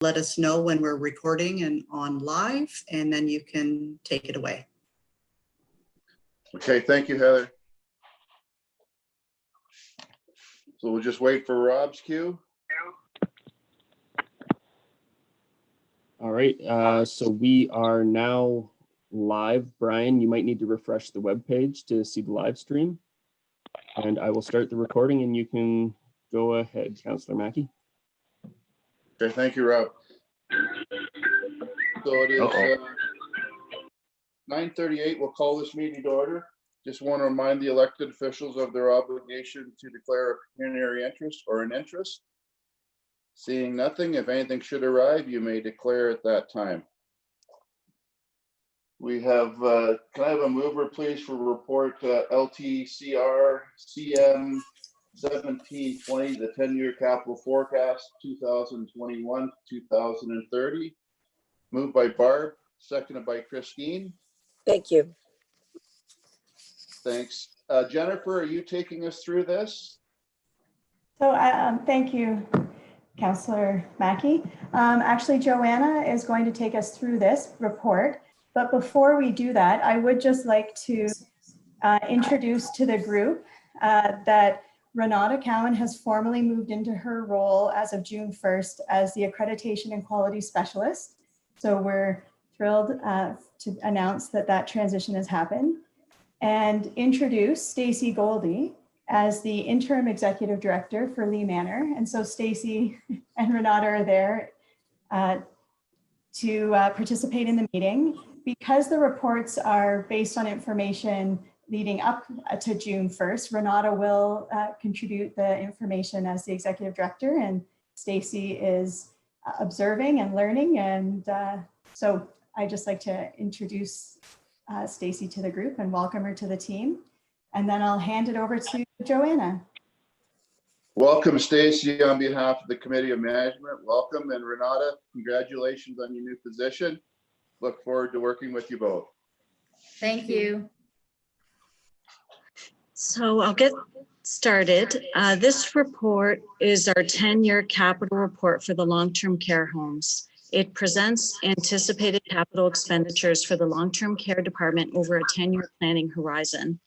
let us know when we're recording and on live, and then you can take it away. Okay, thank you, Heather. So we'll just wait for Rob's cue. All right, so we are now live. Brian, you might need to refresh the web page to see the live stream. And I will start the recording and you can go ahead, Councillor Mackey. Okay, thank you, Rob. So it is 9:38. We'll call this meeting to order. Just want to remind the elected officials of their obligation to declare a pecuniary interest or an interest. Seeing nothing, if anything should arrive, you may declare at that time. We have, can I have a mover, please, for report LTCR CM 1720, the 10-year capital forecast 2021-2030. Moved by Barb, seconded by Christine. Thank you. Thanks. Jennifer, are you taking us through this? So thank you, Councillor Mackey. Actually, Joanna is going to take us through this report. But before we do that, I would just like to introduce to the group that Renata Cowan has formally moved into her role as of June 1st as the Accreditation and Quality Specialist. So we're thrilled to announce that that transition has happened, and introduce Stacey Goldie as the Interim Executive Director for Lee Manor. And so Stacey and Renata are there to participate in the meeting. Because the reports are based on information leading up to June 1st, Renata will contribute the information as the Executive Director, and Stacey is observing and learning. And so I'd just like to introduce Stacey to the group and welcome her to the team. And then I'll hand it over to Joanna. Welcome, Stacey, on behalf of the Committee of Management. Welcome, and Renata, congratulations on your new position. Look forward to working with you both. Thank you. So I'll get started. This report is our 10-year capital report for the long-term care homes. It presents anticipated capital expenditures for the long-term care department over a 10-year planning horizon.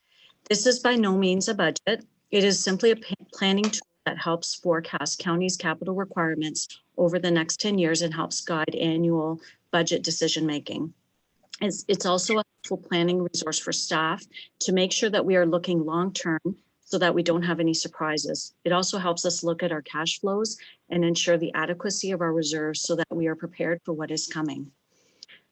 This is by no means a budget. It is simply a planning tool that helps forecast county's capital requirements over the next 10 years and helps guide annual budget decision making. It's also a helpful planning resource for staff to make sure that we are looking long-term so that we don't have any surprises. It also helps us look at our cash flows and ensure the adequacy of our reserves so that we are prepared for what is coming.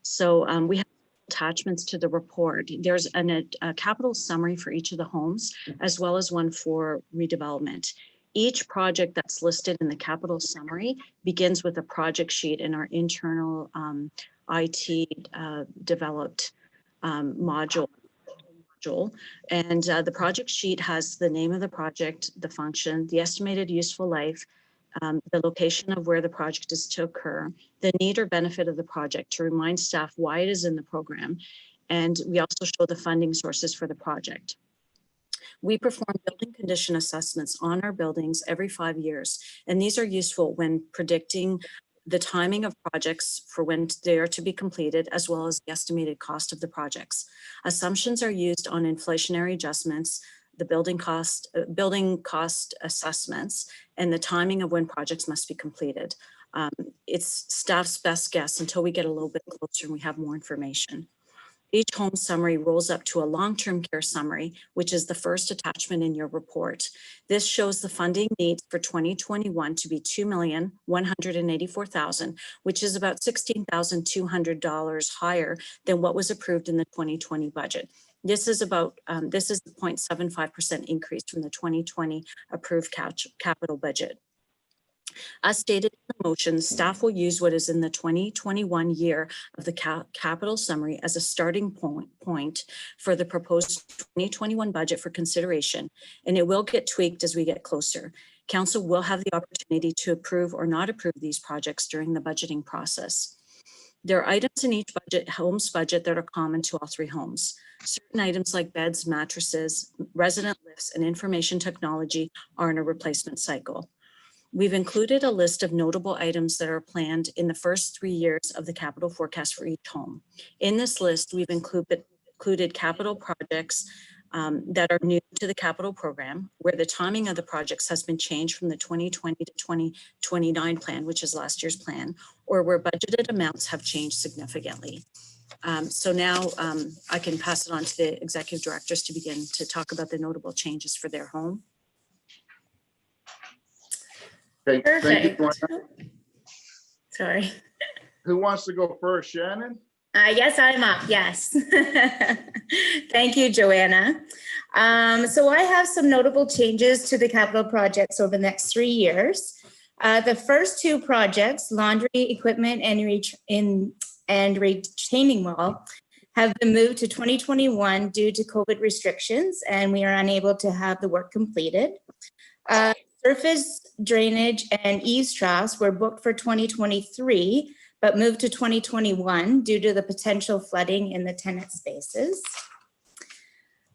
So we have attachments to the report. There's a capital summary for each of the homes, as well as one for redevelopment. Each project that's listed in the capital summary begins with a project sheet in our internal IT developed module. And the project sheet has the name of the project, the function, the estimated useful life, the location of where the project is to occur, the need or benefit of the project to remind staff why it is in the program. And we also show the funding sources for the project. We perform building condition assessments on our buildings every 5 years, and these are useful when predicting the timing of projects for when they are to be completed, as well as the estimated cost of the projects. Assumptions are used on inflationary adjustments, the building cost assessments, and the timing of when projects must be completed. It's staff's best guess until we get a little bit closer and we have more information. Each home summary rolls up to a long-term care summary, which is the first attachment in your report. This shows the funding needs for 2021 to be $2,184,000, which is about $16,200 higher than what was approved in the 2020 budget. This is about this is the 0.75% increase from the 2020 approved capital budget. As stated in the motion, staff will use what is in the 2021 year of the capital summary as a starting point for the proposed 2021 budget for consideration, and it will get tweaked as we get closer. Council will have the opportunity to approve or not approve these projects during the budgeting process. There are items in each home's budget that are common to all three homes. Certain items like beds, mattresses, resident lifts, and information technology are in a replacement cycle. We've included a list of notable items that are planned in the first 3 years of the capital forecast for each home. In this list, we've included capital projects that are new to the capital program, where the timing of the projects has been changed from the 2020 to 2029 plan, which is last year's plan, or where budgeted amounts have changed significantly. So now I can pass it on to the executive directors to begin to talk about the notable changes for their home. Okay, thank you, Perfect. Joanna. Sorry. Who wants to go first, Shannon? Yes, I'm up. Yes. Thank you, Joanna. So I have some notable changes to the capital projects over the next 3 years. The first 2 projects, laundry equipment and retaining wall, have been moved to 2021 due to COVID restrictions, and we are unable to have the work completed. Surface drainage and eaves troughs were booked for 2023, but moved to 2021 due to the potential flooding in the tenant spaces.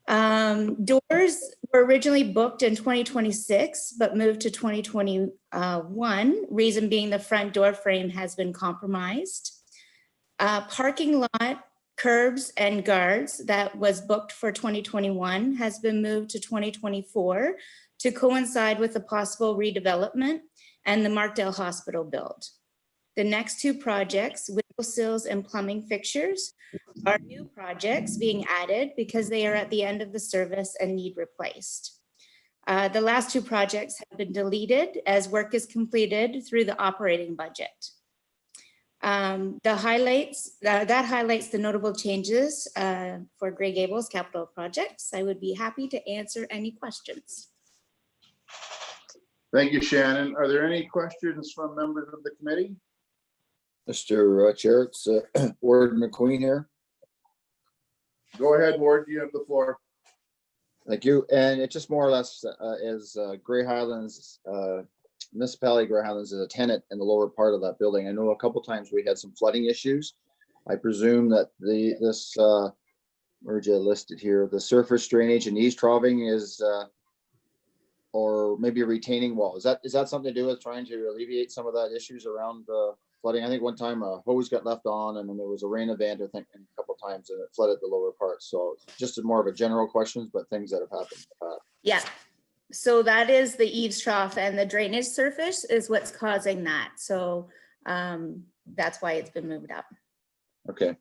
Doors were originally booked in 2026, but moved to 2021, reason being the front door frame has been compromised. Parking lot, curbs and guards that was booked for 2021 has been moved to 2024 to coincide with the possible redevelopment and the Markdale Hospital build. The next 2 projects, window sills and plumbing fixtures, are new projects being added because they are at the end of the service and need replaced. The last 2 projects have been deleted as work is completed through the operating budget. That highlights the notable changes for Grey Gables capital projects. I would be happy to answer any questions. Thank you, Shannon. Are there any questions from members of the committee? Mr. Chair, it's Ward McQueen here. Go ahead, Ward, you have the floor. Thank you. And it just more or less is Grey Highlands, municipality Grey Highlands is a tenant in the lower part of that building. I know a couple times we had some flooding issues. I presume that this where'd you listed here, the surface drainage and eaves troughing is or maybe a retaining wall. Is that something to do with trying to alleviate some of that issues around flooding? I think one time a hose got left on and then there was a rain event, I think, a couple of times and it flooded the lower part. So just more of a general questions, but things that have happened in the past. Yeah. So that is the eaves trough and the drainage surface is what's causing that. So that's why it's been moved up. Okay.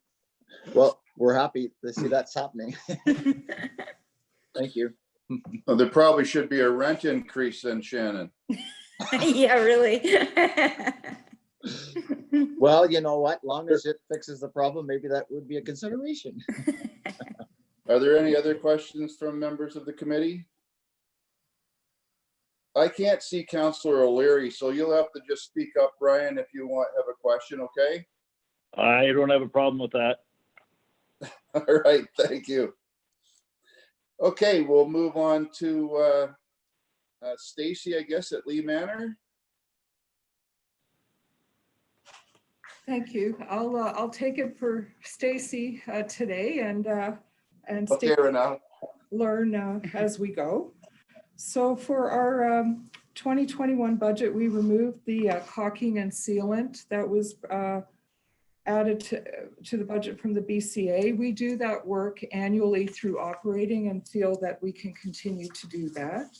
Well, we're happy to see that's happening. Thank you. Well, there probably should be a rent increase then, Shannon. Yeah, really. Well, you know what? Long as it fixes the problem, maybe that would be a consideration. Are there any other questions from members of the committee? I can't see Councillor O'Leary, so you'll have to just speak up, Brian, if you have a question, okay? I don't have a problem with that. All right, thank you. Okay, we'll move on to Stacy, I guess, at Lee Manor. Thank you. I'll take it for Stacy today and Okay, Renata. learn as we go. So for our 2021 budget, we removed the caulking and sealant that was added to the budget from the BCA. We do that work annually through operating and feel that we can continue to do that.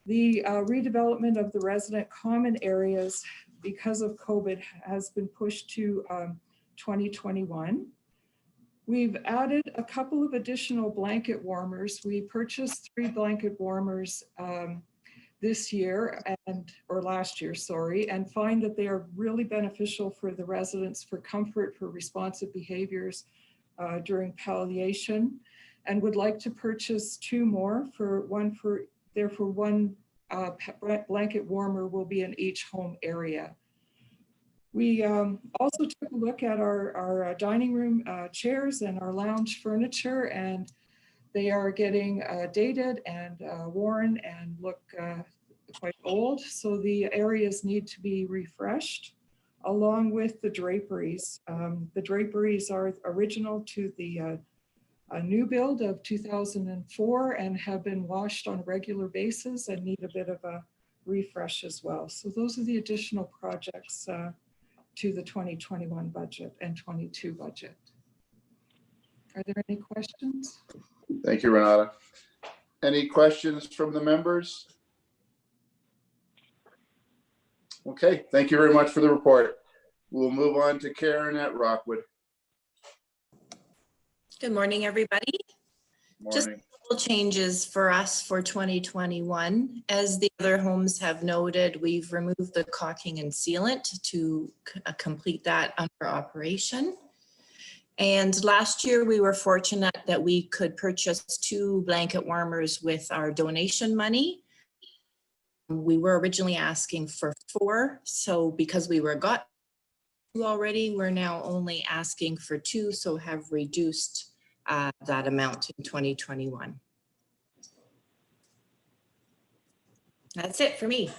The redevelopment of the resident common areas because of COVID has been pushed to 2021. We've added a couple of additional blanket warmers. We purchased 3 blanket warmers this year or last year, sorry, and find that they are really beneficial for the residents for comfort, for responsive behaviors during palliation, and would like to purchase 2 more one blanket warmer will be in each home area. We also took a look at our dining room chairs and our lounge furniture, and they are getting dated and worn and look quite old. So the areas need to be refreshed, along with the draperies. The draperies are original to the new build of 2004 and have been washed on a regular basis and need a bit of a refresh as well. So those are the additional projects to the 2021 budget and 22 budget. Are there any questions? Thank you, Renata. Any questions from the members? Okay, thank you very much for the report. We'll move on to Karen at Rockwood. Good morning, everybody. Just Morning. a couple changes for us for 2021. As the other homes have noted, we've removed the caulking and sealant to complete that under operation. And last year we were fortunate that we could purchase 2 blanket warmers with our donation money. We were originally asking for 4. So because we got 2 already, we're now only asking for 2, so have reduced that amount in 2021. That's it for me.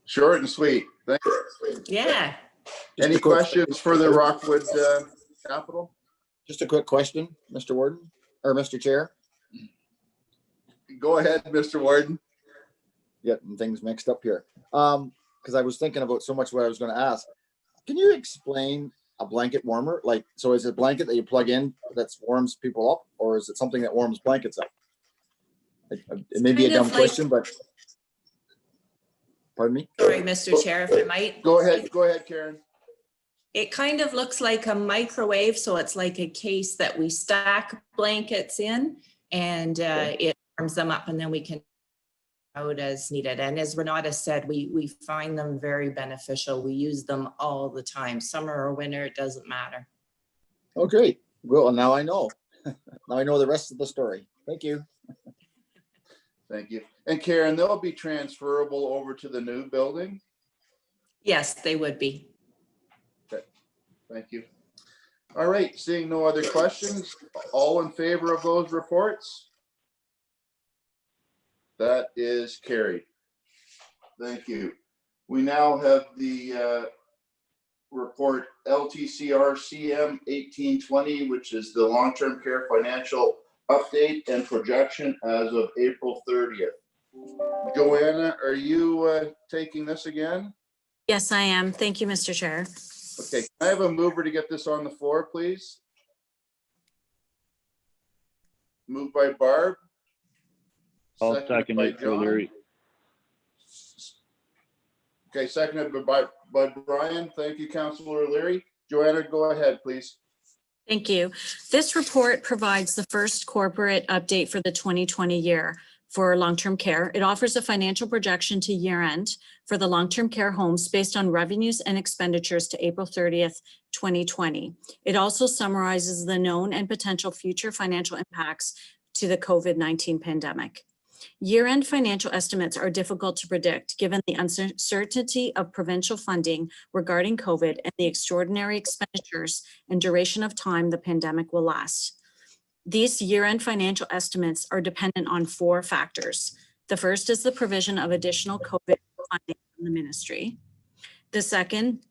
Short and sweet. Thank you. Yeah. Just Any a quick- questions for the Rockwood Capital? Just a quick question, Mr. Warden, or Mr. Chair. Go ahead, Mr. Warden. Getting things mixed up here. Because I was thinking about so much what I was going to ask. Can you explain a blanket warmer? Like, so is it a blanket that you plug in that warms people up, or is it something that warms blankets up? It may be a Kind of dumb like- question, but pardon me? Sorry, Mr. Chair, if I might. Go ahead, Karen. It kind of looks like a microwave, so it's like a case that we stack blankets in, and it warms them up, and then we can out as needed. And as Renata said, we find them very beneficial. We use them all the time, summer or winter, it doesn't matter. Oh, great. Well, now I know. Now I know the rest of the story. Thank you. Thank you. And Karen, they'll be transferable over to the new building? Yes, they would be. Thank you. All right, seeing no other questions, all in favor of those reports? That is carried. Thank you. We now have the report LTCR CM 1820, which is the long-term care financial update and projection as of April 30th. Joanna, are you taking this again? Yes, I am. Thank you, Mr. Chair. Okay, can I have a mover to get this on the floor, please? Moved by Barb. I'll Seconded second by it, John. Larry. Okay, seconded by Brian. Thank you, Councillor O'Leary. Joanna, go ahead, please. Thank you. This report provides the first corporate update for the 2020 year for long-term care. It offers a financial projection to year end for the long-term care homes based on revenues and expenditures to April 30th, 2020. It also summarizes the known and potential future financial impacts to the COVID-19 pandemic. Year-end financial estimates are difficult to predict given the uncertainty of provincial funding regarding COVID and the extraordinary expenditures and duration of time the pandemic will last. These year-end financial estimates are dependent on 4 factors. The first is the provision of additional COVID funding from the ministry. The second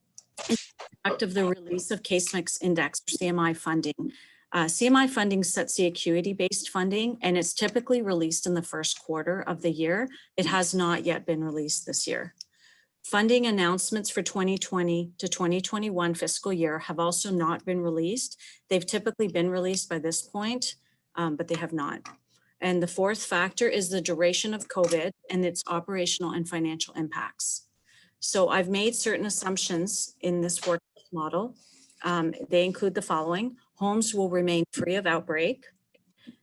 is the impact of the release of Case Mix Index or CMI funding. CMI funding sets the acuity-based funding, and it's typically released in the first quarter of the year. It has not yet been released this year. Funding announcements for 2020 to 2021 fiscal year have also not been released. They've typically been released by this point, but they have not. And the fourth factor is the duration of COVID and its operational and financial impacts. So I've made certain assumptions in this forecast model. They include the following: homes will remain free of outbreak.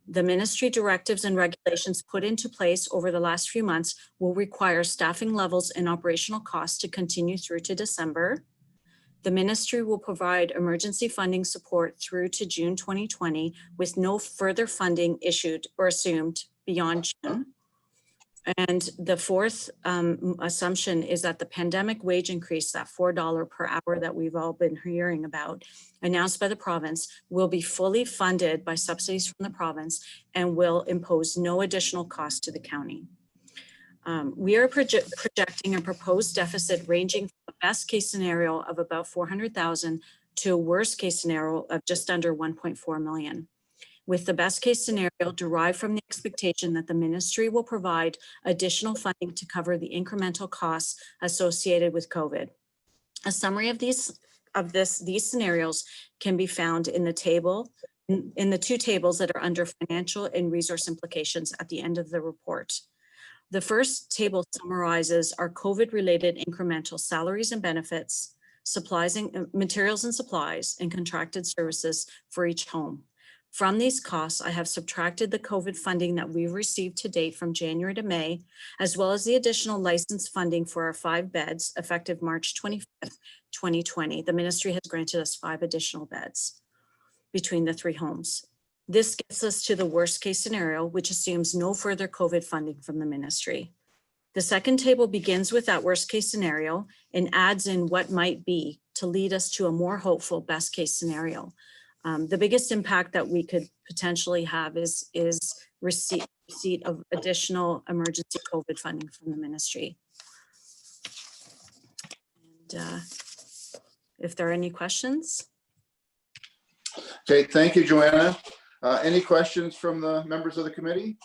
The ministry directives and regulations put into place over the last few months will require staffing levels and operational costs to continue through to December. The ministry will provide emergency funding support through to June 2020 with no further funding issued or assumed beyond June. And the fourth assumption is that the pandemic wage increase, that $4 per hour that we've all been hearing about, announced by the province, will be fully funded by subsidies from the province and will impose no additional cost to the county. We are projecting a proposed deficit ranging from a best case scenario of about 400,000 to a worst case scenario of just under 1.4 million. with the best case scenario derived from the expectation that the ministry will provide additional funding to cover the incremental costs associated with COVID. A summary of these scenarios can be found in the table, in the two tables that are under financial and resource implications at the end of the report. The first table summarizes our COVID-related incremental salaries and benefits, supplies and materials and supplies, and contracted services for each home. From these costs, I have subtracted the COVID funding that we've received to date from January to May, as well as the additional license funding for our 5 beds effective March 25th, 2020. The ministry has granted us 5 additional beds between the 3 homes. This gets us to the worst case scenario, which assumes no further COVID funding from the ministry. The second table begins with that worst case scenario and adds in what might be to lead us to a more hopeful best case scenario. The biggest impact that we could potentially have is receipt of additional emergency COVID funding from the ministry. And if there are any questions. Okay, thank you, Joanna. Any questions from the members of the committee?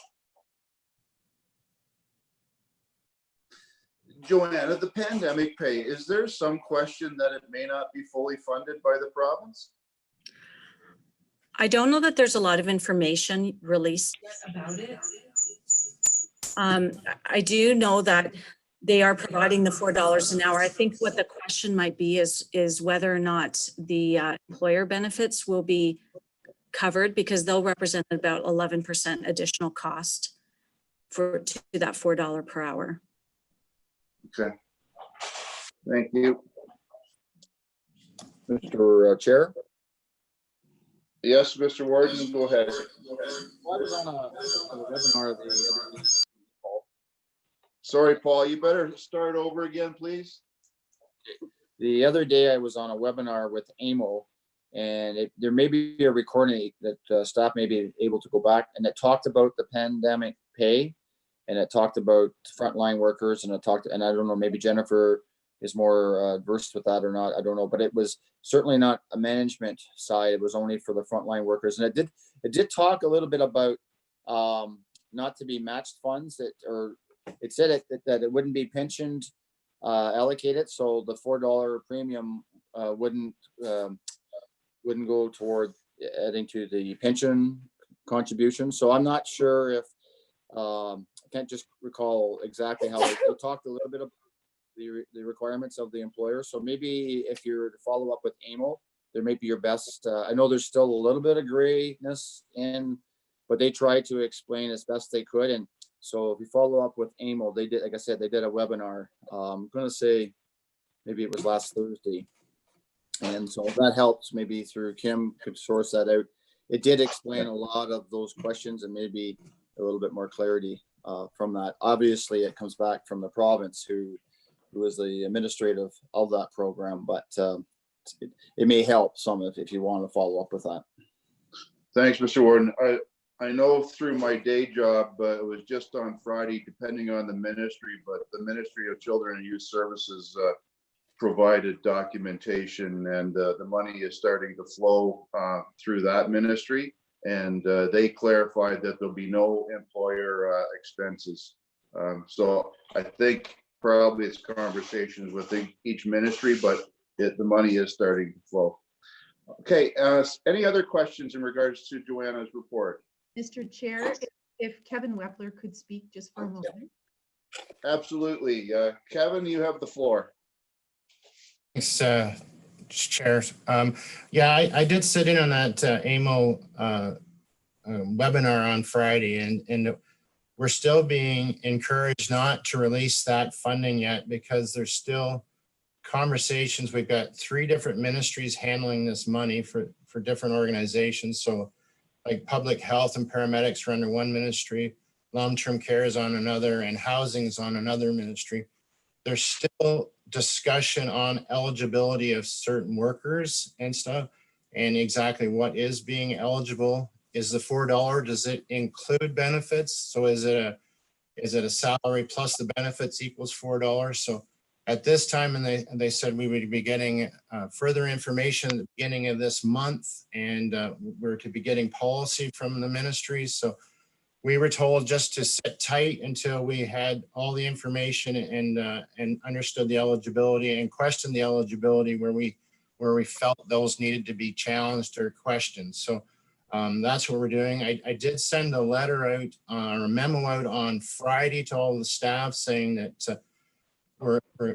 Joanna, the pandemic pay, is there some question that it may not be fully funded by the province? I don't know that there's a lot of information released about it. I do know that they are providing the $4 an hour. I think what the question might be is whether or not the employer benefits will be covered, because they'll represent about 11% additional cost to that $4 per hour. Okay, thank you. Mr. Chair? Yes, Mr. Warden, go ahead. I was on a webinar the other day. Sorry, Paul, you better start over again, please. The other day I was on a webinar with AMO, and there may be a recording that staff may be able to go back, and it talked about the pandemic pay, and it talked about frontline workers, and and I don't know, maybe Jennifer is more versed with that or not, I don't know, but it was certainly not a management side. It was only for the frontline workers, and it did talk a little bit about not to be matched funds it said that it wouldn't be pensioned allocated, so the $4 premium wouldn't go toward adding to the pension contribution. So I'm not sure if I can't just recall exactly how they talked a little bit about the requirements of the employer. So maybe if you're to follow up with AMO, there may be your best. I know there's still a little bit of grayness but they tried to explain as best they could. And so if you follow up with AMO, they did, like I said, they did a webinar. I'm going to say maybe it was last Thursday. And so that helps, maybe through Kim could source that out. It did explain a lot of those questions and maybe a little bit more clarity from that. Obviously, it comes back from the province who is the administrative of that program, but it may help some if you want to follow up with that. Thanks, Mr. Warden. I know through my day job, it was just on Friday, depending on the ministry, but the Ministry of Children and Youth Services provided documentation, and the money is starting to flow through that ministry. And they clarified that there'll be no employer expenses. So I think probably it's conversations with each ministry, but the money is starting to flow. Okay, any other questions in regards to Joanna's report? Mr. Chair, if Kevin Wepler could speak just for a moment. Absolutely. Kevin, you have the floor. Thanks, Chair. Yeah, I did sit in on that AMO webinar on Friday, and we're still being encouraged not to release that funding yet because there's still conversations. We've got 3 different ministries handling this money for different organizations. So like public health and paramedics are under one ministry, long-term care is on another, and housing is on another ministry. There's still discussion on eligibility of certain workers and stuff, and exactly what is being eligible. Is the $4, does it include benefits? So is it a salary plus the benefits equals $4? So at this time, and they said we would be getting further information at the beginning of this month, and we're to be getting policy from the ministry. So we were told just to sit tight until we had all the information and understood the eligibility and questioned the eligibility where we felt those needed to be challenged or questioned. So that's what we're doing. I did send a letter out, or a memo out on Friday to all the staff saying that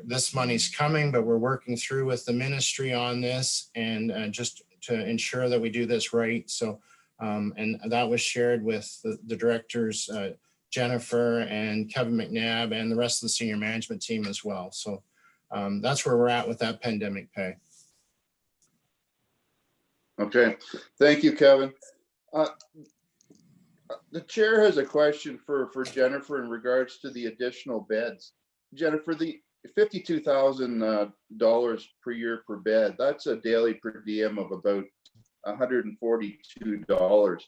this money's coming, but we're working through with the ministry on this, and just to ensure that we do this right. So, and that was shared with the directors, Jennifer and Kevin McNabb, and the rest of the senior management team as well. So that's where we're at with that pandemic pay. Okay, thank you, Kevin. The chair has a question for Jennifer in regards to the additional beds. Jennifer, the $52,000 per year per bed, that's a daily per diem of about $142.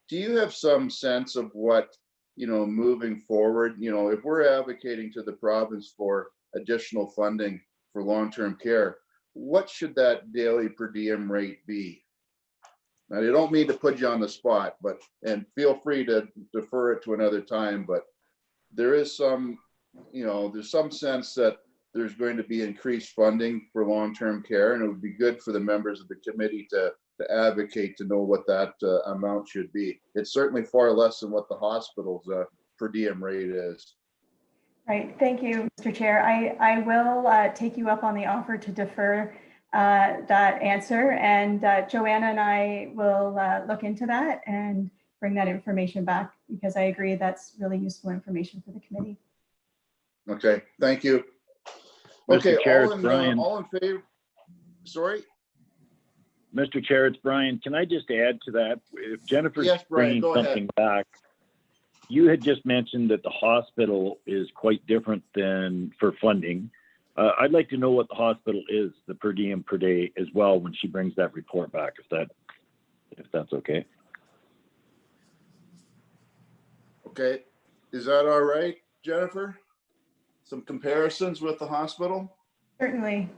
Do you have some sense of what, moving forward, if we're advocating to the province for additional funding for long-term care, what should that daily per diem rate be? Now, I don't mean to put you on the spot, and feel free to defer it to another time, but there is some, there's some sense that there's going to be increased funding for long-term care, and it would be good for the members of the committee to advocate to know what that amount should be. It's certainly far less than what the hospital's per diem rate is. Right. Thank you, Mr. Chair. I will take you up on the offer to defer that answer, and Joanna and I will look into that and bring that information back, because I agree that's really useful information for the committee. Okay, thank you. Mr. Okay, Chair, all it's Brian. all in favor? Sorry? Mr. Chair, it's Brian. Can I just add to that? If Jennifer's Yes, Brian, bringing go ahead. something back, you had just mentioned that the hospital is quite different than for funding. I'd like to know what the hospital is, the per diem per day as well, when she brings that report back, if that's okay. Okay, is that all right, Jennifer? Some comparisons with the hospital? Certainly.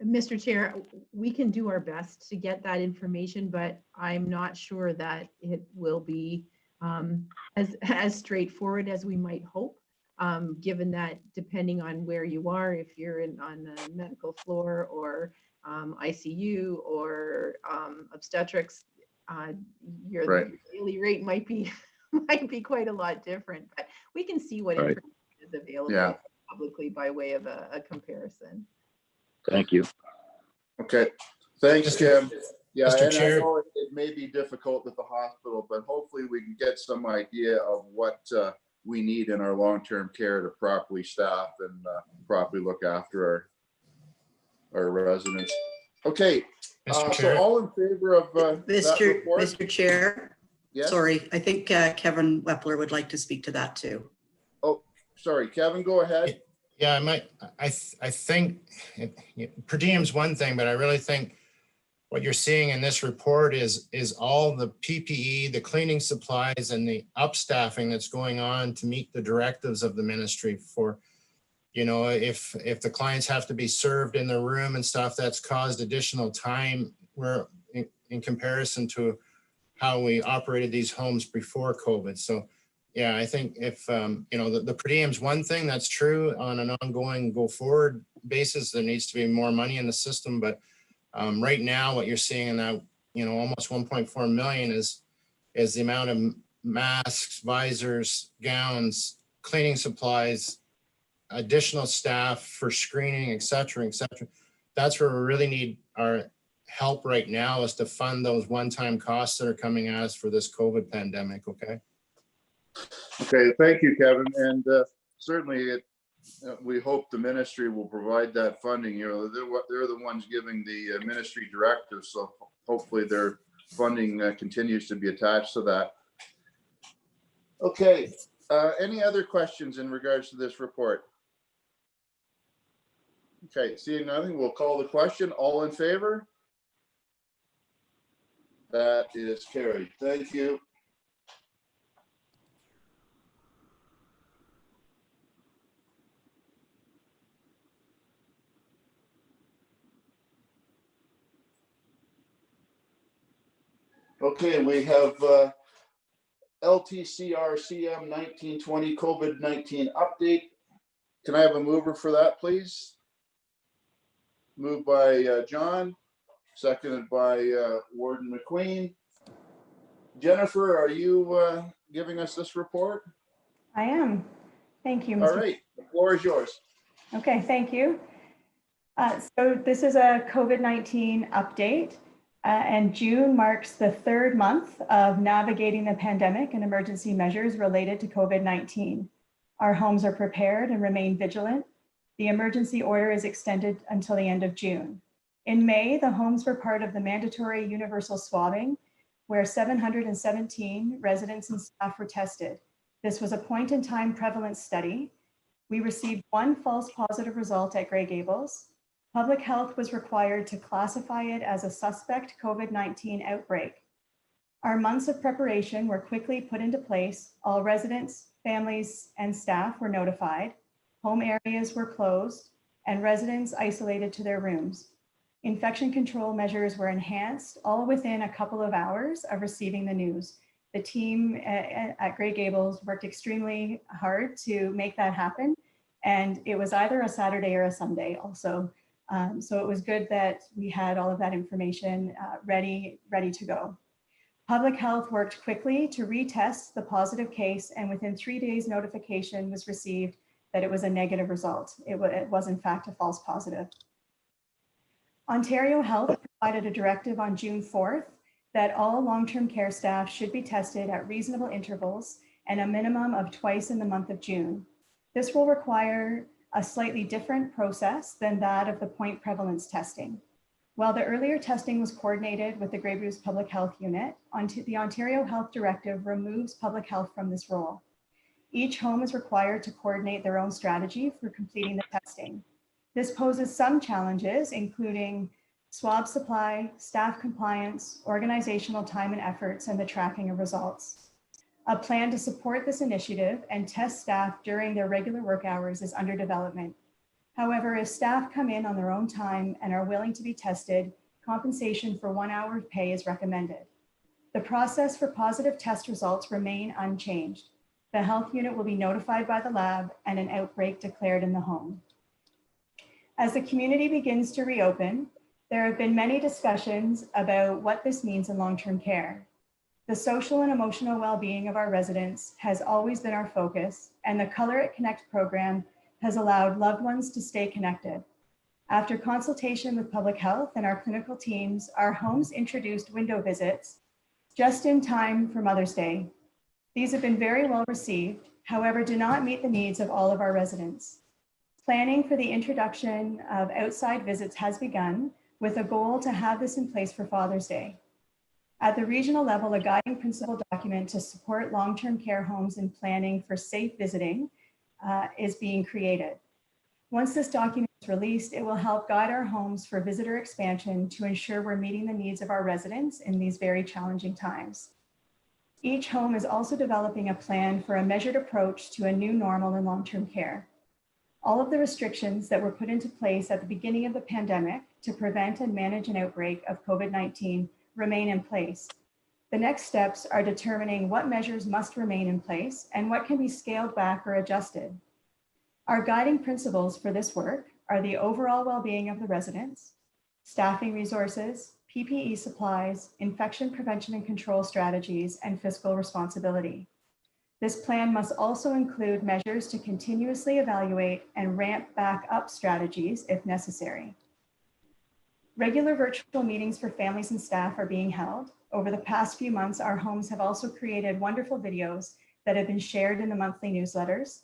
Mr. Chair, we can do our best to get that information, but I'm not sure that it will be as straightforward as we might hope, given that depending on where you are, if you're on the medical floor or ICU or obstetrics, your daily rate might be quite a lot different, but we can see what information is available publicly by way of a comparison. Thank you. Okay, thanks, Jim. Yeah, Mr. and Chair. I know it may be difficult with the hospital, but hopefully we can get some idea of what we need in our long-term care to properly staff and properly look after our residents. Okay, Mr. so Chair. all in favor of that report? Mr. Chair, Yes? sorry, I think Kevin Wepler would like to speak to that too. Oh, sorry, Kevin, go ahead. Yeah, I think per diem's one thing, but I really think what you're seeing in this report is all the PPE, the cleaning supplies, and the upstaffing that's going on to meet the directives of the ministry for, if the clients have to be served in the room and stuff, that's caused additional time where in comparison to how we operated these homes before COVID. So yeah, I think if, the per diem's one thing, that's true. On an ongoing go forward basis, there needs to be more money in the system. But right now, what you're seeing in that, almost 1.4 million is the amount of masks, visors, gowns, cleaning supplies, additional staff for screening, et cetera, et cetera. That's where we really need our help right now, is to fund those one-time costs that are coming at us for this COVID pandemic, okay? Okay, thank you, Kevin. And certainly we hope the ministry will provide that funding. They're the ones giving the ministry directives. So hopefully their funding continues to be attached to that. Okay, any other questions in regards to this report? Okay, seeing nothing, we'll call the question. All in favor? That is carried. Thank you. Okay, we have LTC RCM 1920 COVID-19 update. Can I have a mover for that, please? Moved by John, seconded by Warden McQueen. Jennifer, are you giving us this report? I am. Thank you, All Mr. right, the floor is yours. Okay, thank you. So this is a COVID-19 update, and June marks the third month of navigating the pandemic and emergency measures related to COVID-19. Our homes are prepared and remain vigilant. The emergency order is extended until the end of June. In May, the homes were part of the mandatory universal swabbing, where 717 residents and staff were tested. This was a point-in-time prevalence study. We received one false positive result at Grey Gables. Public health was required to classify it as a suspect COVID-19 outbreak. Our months of preparation were quickly put into place. All residents, families, and staff were notified. Home areas were closed and residents isolated to their rooms. Infection control measures were enhanced, all within a couple of hours of receiving the news. The team at Grey Gables worked extremely hard to make that happen. And it was either a Saturday or a Sunday also. So it was good that we had all of that information ready to go. Public health worked quickly to retest the positive case, and within 3 days notification was received that it was a negative result. It was in fact a false positive. Ontario Health provided a directive on June 4th that all long-term care staff should be tested at reasonable intervals and a minimum of twice in the month of June. This will require a slightly different process than that of the point prevalence testing. While the earlier testing was coordinated with the Grey Gables Public Health Unit, the Ontario Health Directive removes public health from this role. Each home is required to coordinate their own strategy for completing the testing. This poses some challenges, including swab supply, staff compliance, organizational time and efforts, and the tracking of results. A plan to support this initiative and test staff during their regular work hours is under development. However, if staff come in on their own time and are willing to be tested, compensation for 1 hour of pay is recommended. The process for positive test results remain unchanged. The health unit will be notified by the lab and an outbreak declared in the home. As the community begins to reopen, there have been many discussions about what this means in long-term care. The social and emotional well-being of our residents has always been our focus, and the Color It Connect program has allowed loved ones to stay connected. After consultation with public health and our clinical teams, our homes introduced window visits just in time for Mother's Day. These have been very well received, however, do not meet the needs of all of our residents. Planning for the introduction of outside visits has begun with a goal to have this in place for Father's Day. At the regional level, a guiding principle document to support long-term care homes in planning for safe visiting is being created. Once this document is released, it will help guide our homes for visitor expansion to ensure we're meeting the needs of our residents in these very challenging times. Each home is also developing a plan for a measured approach to a new normal in long-term care. All of the restrictions that were put into place at the beginning of the pandemic to prevent and manage an outbreak of COVID-19 remain in place. The next steps are determining what measures must remain in place and what can be scaled back or adjusted. Our guiding principles for this work are the overall well-being of the residents, staffing resources, PPE supplies, infection prevention and control strategies, and fiscal responsibility. This plan must also include measures to continuously evaluate and ramp back up strategies if necessary. Regular virtual meetings for families and staff are being held. Over the past few months, our homes have also created wonderful videos that have been shared in the monthly newsletters.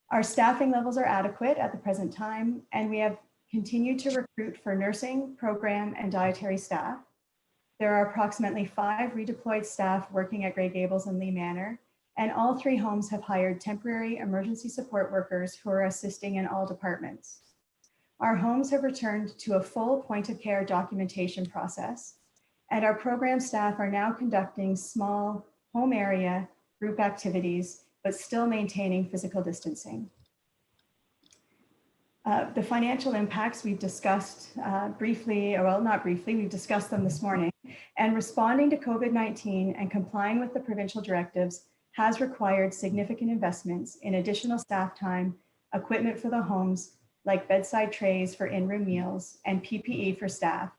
Our staffing levels are adequate at the present time, and we have continued to recruit for nursing, program, and dietary staff. There are approximately 5 redeployed staff working at Grey Gables and Lee Manor, and all 3 homes have hired temporary emergency support workers who are assisting in all departments. Our homes have returned to a full point of care documentation process, and our program staff are now conducting small home area group activities, but still maintaining physical distancing. The financial impacts we've discussed briefly, or well, not briefly, we've discussed them this morning. And responding to COVID-19 and complying with the provincial directives has required significant investments in additional staff time, equipment for the homes, like bedside trays for in-room meals, and PPE for staff.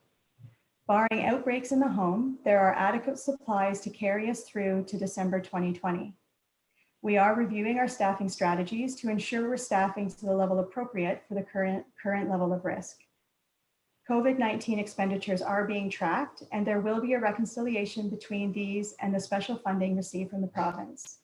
Barring outbreaks in the home, there are adequate supplies to carry us through to December 2020. We are reviewing our staffing strategies to ensure we're staffing to the level appropriate for the current level of risk. COVID-19 expenditures are being tracked, and there will be a reconciliation between these and the special funding received from the province.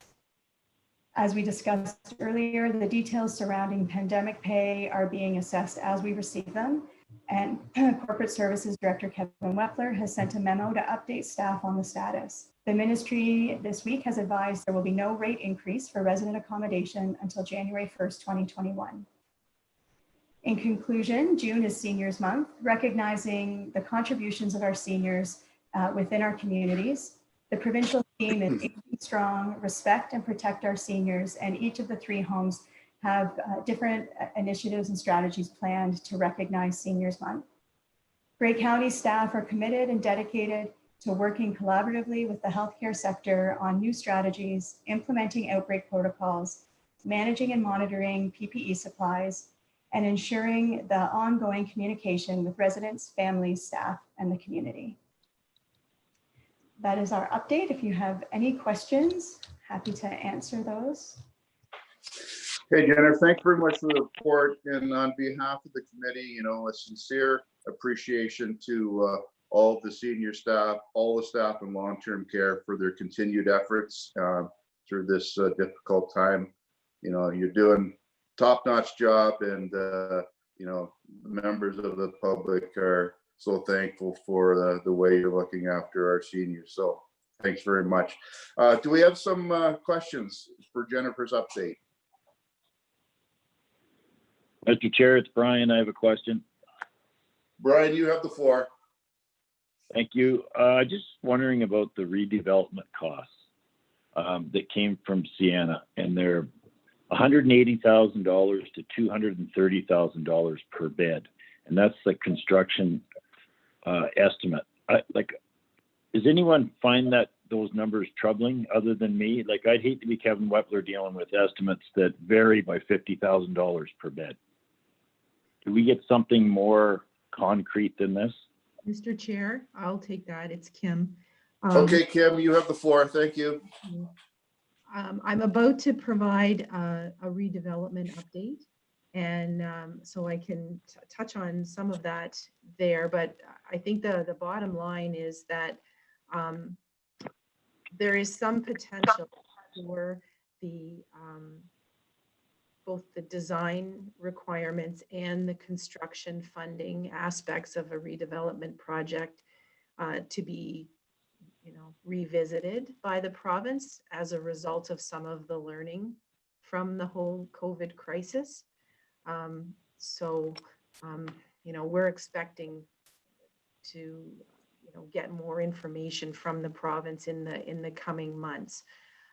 As we discussed earlier, the details surrounding pandemic pay are being assessed as we receive them, and Corporate Services Director Kevin Wepler has sent a memo to update staff on the status. The ministry this week has advised there will be no rate increase for resident accommodation until January 1st, 2021. In conclusion, June is Seniors Month, recognizing the contributions of our seniors within our communities. The provincial theme is Aging Strong, respect and protect our seniors, and each of the 3 homes have different initiatives and strategies planned to recognize Seniors Month. Grey County staff are committed and dedicated to working collaboratively with the healthcare sector on new strategies, implementing outbreak protocols, managing and monitoring PPE supplies, and ensuring the ongoing communication with residents, families, staff, and the community. That is our update. If you have any questions, happy to answer those. Hey, Jennifer, thanks very much for the report. And on behalf of the committee, a sincere appreciation to all of the senior staff, all the staff in long-term care for their continued efforts through this difficult time. You're doing top-notch job, and members of the public are so thankful for the way you're looking after our seniors. So thanks very much. Do we have some questions for Jennifer's update? Mr. Chair, it's Brian. I have a question. Brian, you have the floor. Thank you. Just wondering about the redevelopment costs that came from Sienna, and they're $180,000 to $230,000 per bed, and that's the construction estimate. Does anyone find that those numbers troubling other than me? I'd hate to be Kevin Wepler dealing with estimates that vary by $50,000 per bed. Do we get something more concrete than this? Mr. Chair, I'll take that. It's Kim. Okay, Kim, you have the floor. Thank you. I'm about to provide a redevelopment update, and so I can touch on some of that there, but I think the bottom line is that there is some potential for the both the design requirements and the construction funding aspects of a redevelopment project to be revisited by the province as a result of some of the learning from the whole COVID crisis. We're expecting to get more information from the province in the coming months.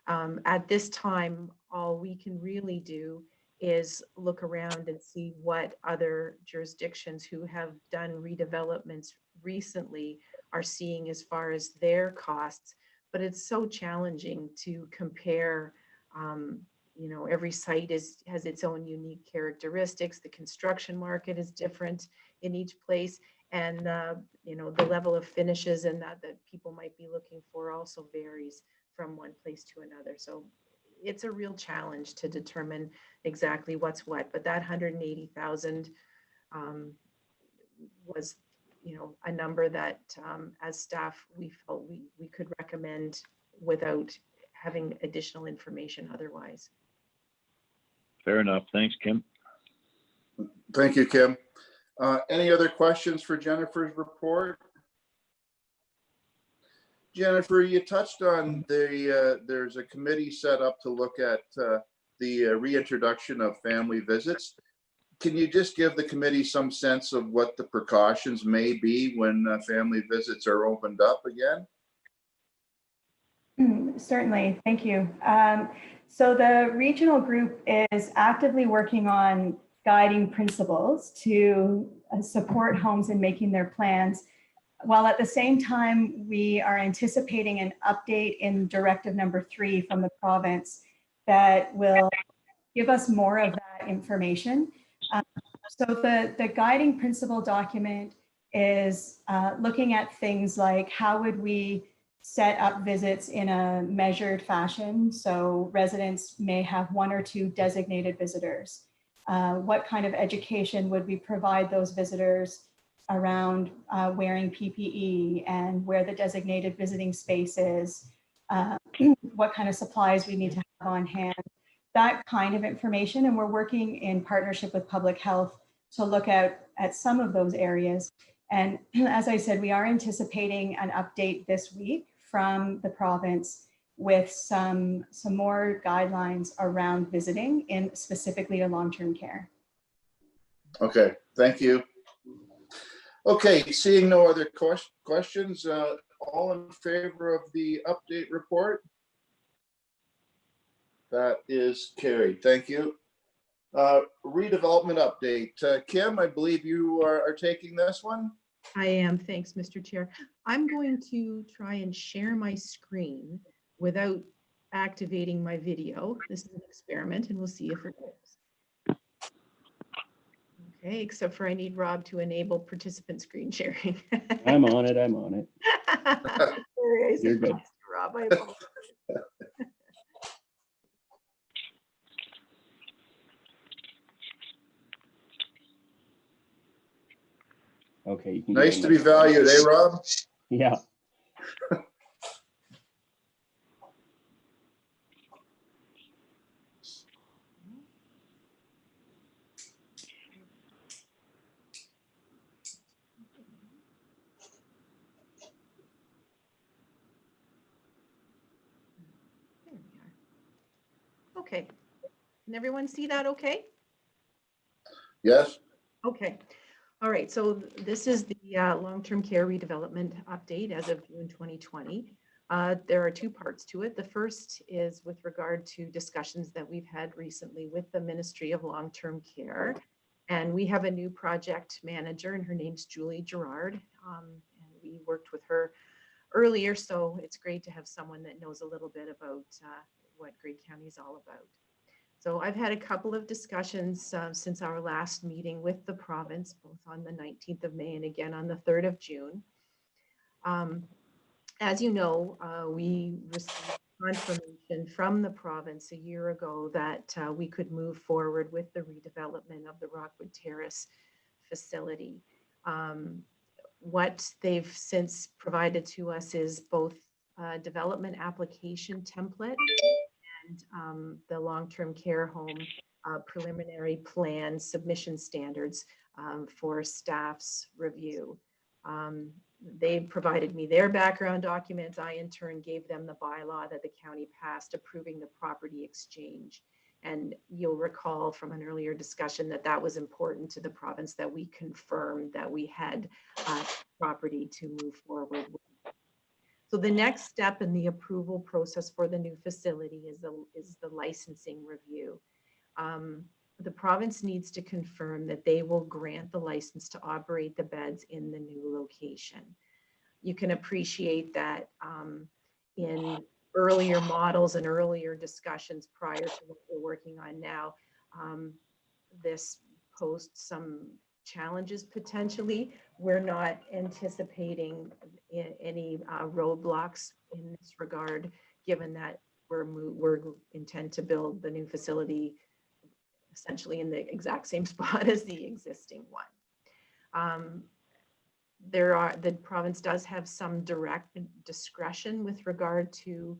At this time, all we can really do is look around and see what other jurisdictions who have done redevelopments recently are seeing as far as their costs. But it's so challenging to compare. Every site has its own unique characteristics. The construction market is different in each place, and the level of finishes and that people might be looking for also varies from one place to another. So it's a real challenge to determine exactly what's what, but that 180,000 was a number that as staff we felt we could recommend without having additional information otherwise. Fair enough. Thanks, Kim. Thank you, Kim. Any other questions for Jennifer's report? Jennifer, you touched on there's a committee set up to look at the reintroduction of family visits. Can you just give the committee some sense of what the precautions may be when family visits are opened up again? Certainly, thank you. So the regional group is actively working on guiding principles to support homes in making their plans, while at the same time, we are anticipating an update in Directive Number 3 from the province that will give us more of that information. So the guiding principle document is looking at things like how would we set up visits in a measured fashion. So residents may have 1 or 2 designated visitors. What kind of education would we provide those visitors around wearing PPE and where the designated visiting space is, what kind of supplies we need to have on hand, that kind of information. And we're working in partnership with public health to look at some of those areas. And as I said, we are anticipating an update this week from the province with some more guidelines around visiting in specifically to long-term care. Okay, thank you. Okay, seeing no other questions, all in favor of the update report? That is carried. Thank you. Redevelopment update. Kim, I believe you are taking this one. I am. Thanks, Mr. Chair. I'm going to try and share my screen without activating my video. This is an experiment and we'll see if it works. Okay, except for I need Rob to enable participant screen sharing. I'm on it. I'm on it. You're good. Rob, I apologize. Okay. You can Nice to be valued, eh, Rob? Yeah. There we are. Okay. Can everyone see that okay? Yes. Okay. All right. So this is the long-term care redevelopment update as of June 2020. There are 2 parts to it. The first is with regard to discussions that we've had recently with the Ministry of Long-Term Care. And we have a new project manager and her name's Julie Gerard. And we worked with her earlier, so it's great to have someone that knows a little bit about what Grey County is all about. So I've had a couple of discussions since our last meeting with the province, both on the 19th of May and again on the 3rd of June. As you know, we received confirmation from the province a year ago that we could move forward with the redevelopment of the Rockwood Terrace facility. What they've since provided to us is both a development application template and the long-term care home preliminary plan submission standards for staff's review. They provided me their background documents. I in turn gave them the bylaw that the county passed approving the property exchange. And you'll recall from an earlier discussion that that was important to the province, that we confirmed that we had property to move forward with. So the next step in the approval process for the new facility is the licensing review. The province needs to confirm that they will grant the license to operate the beds in the new location. You can appreciate that in earlier models and earlier discussions prior to what we're working on now, this posed some challenges potentially. We're not anticipating any roadblocks in this regard, given that we're intend to build the new facility essentially in the exact same spot as the existing one. The province does have some direct discretion with regard to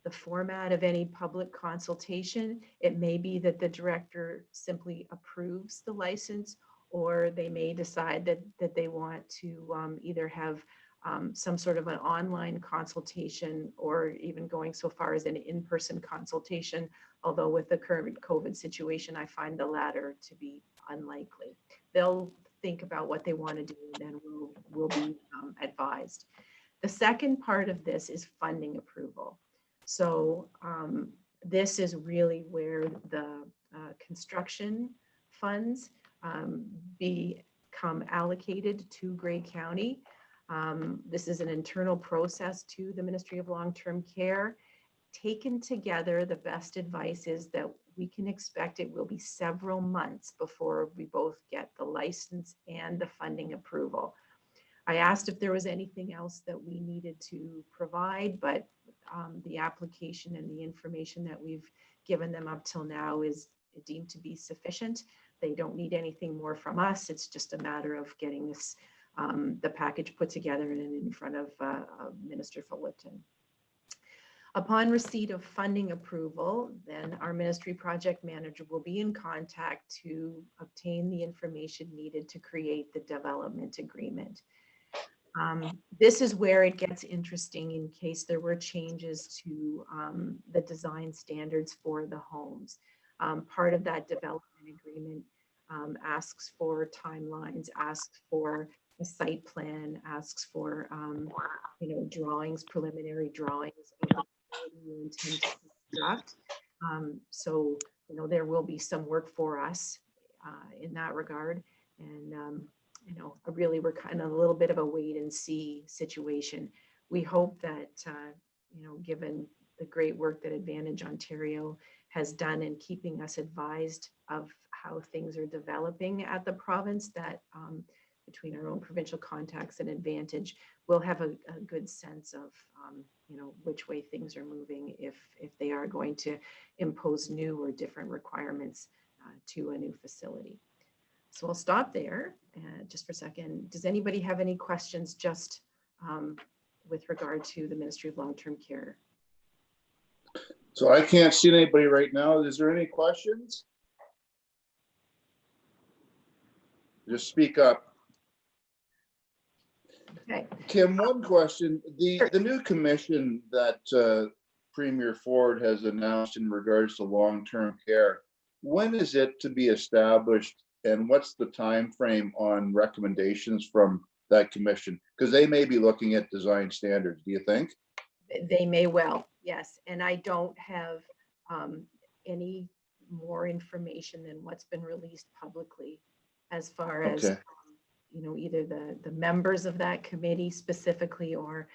the format of any public consultation. It may be that the director simply approves the license, or they may decide that they want to either have some sort of an online consultation, or even going so far as an in-person consultation. Although with the current COVID situation, I find the latter to be unlikely. They'll think about what they want to do, and then we'll be advised. The second part of this is funding approval. So this is really where the construction funds become allocated to Grey County. This is an internal process to the Ministry of Long-Term Care. Taken together, the best advice is that we can expect it will be several months before we both get the license and the funding approval. I asked if there was anything else that we needed to provide, but the application and the information that we've given them up till now is deemed to be sufficient. They don't need anything more from us. It's just a matter of getting this, the package put together and in front of Minister Fullerton. Upon receipt of funding approval, then our ministry project manager will be in contact to obtain the information needed to create the development agreement. This is where it gets interesting in case there were changes to the design standards for the homes. Part of that development agreement asks for timelines, asks for a site plan, asks for drawings, preliminary drawings of the you intend to construct. So there will be some work for us in that regard, and really we're kind of a little bit of a wait and see situation. We hope that given the great work that Advantage Ontario has done in keeping us advised of how things are developing at the province, that between our own provincial contacts and Advantage, we'll have a good sense of which way things are moving if they are going to impose new or different requirements to a new facility. So I'll stop there just for a second. Does anybody have any questions just with regard to the Ministry of Long-Term Care? So I can't see anybody right now. Is there any questions? Just speak up. Okay. Kim, one question. The new commission that Premier Ford has announced in regards to long-term care, when is it to be established, and what's the time frame on recommendations from that commission? Because they may be looking at design standards, do you think? They may well, yes. And I don't have any more information than what's been released publicly as far as Okay. Either the members of that committee specifically or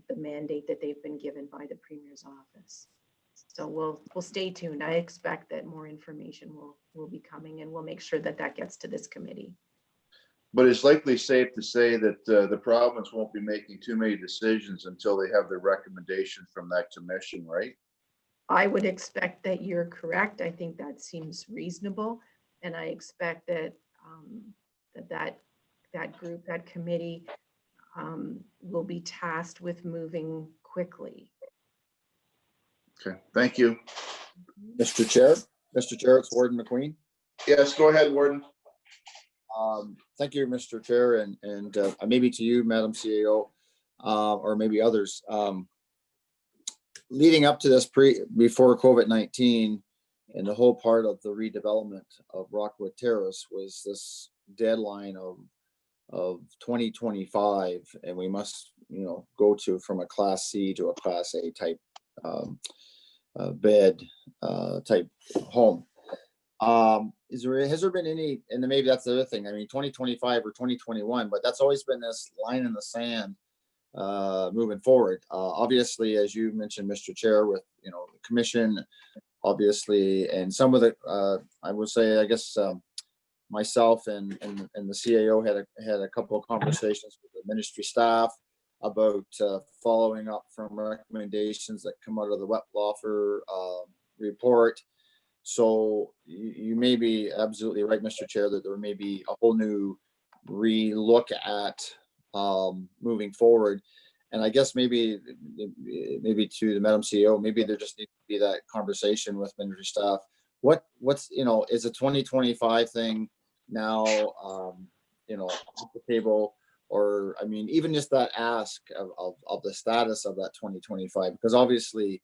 the mandate that they've been given by the Premier's office. So we'll stay tuned. I expect that more information will be coming, and we'll make sure that that gets to this committee. But it's likely safe to say that the province won't be making too many decisions until they have the recommendation from that commission, right? I would expect that you're correct. I think that seems reasonable, and I expect that that group, that committee, will be tasked with moving quickly. Okay, thank you. Mr. Chair, it's Warden McQueen. Yes, go ahead, Warden. Thank you, Mr. Chair, and maybe to you, Madam CAO, or maybe others. Leading up to this before COVID-19, and the whole part of the redevelopment of Rockwood Terrace was this deadline of 2025, and we must go from a Class C to a Class A type bed type home. Has there been any, and maybe that's the other thing, I mean 2025 or 2021, but that's always been this line in the sand moving forward. Obviously, as you mentioned, Mr. Chair, with the commission, obviously, and some of the I would say, I guess myself and the CAO had a couple of conversations with the ministry staff about following up from recommendations that come out of the Wetlaufer report. So you may be absolutely right, Mr. Chair, that there may be a whole new re-look at moving forward. And I guess maybe to the Madam CEO, maybe there just needs to be that conversation with ministry staff. What's is a 2025 thing now off the table, or I mean even just that ask of the status of that 2025, because obviously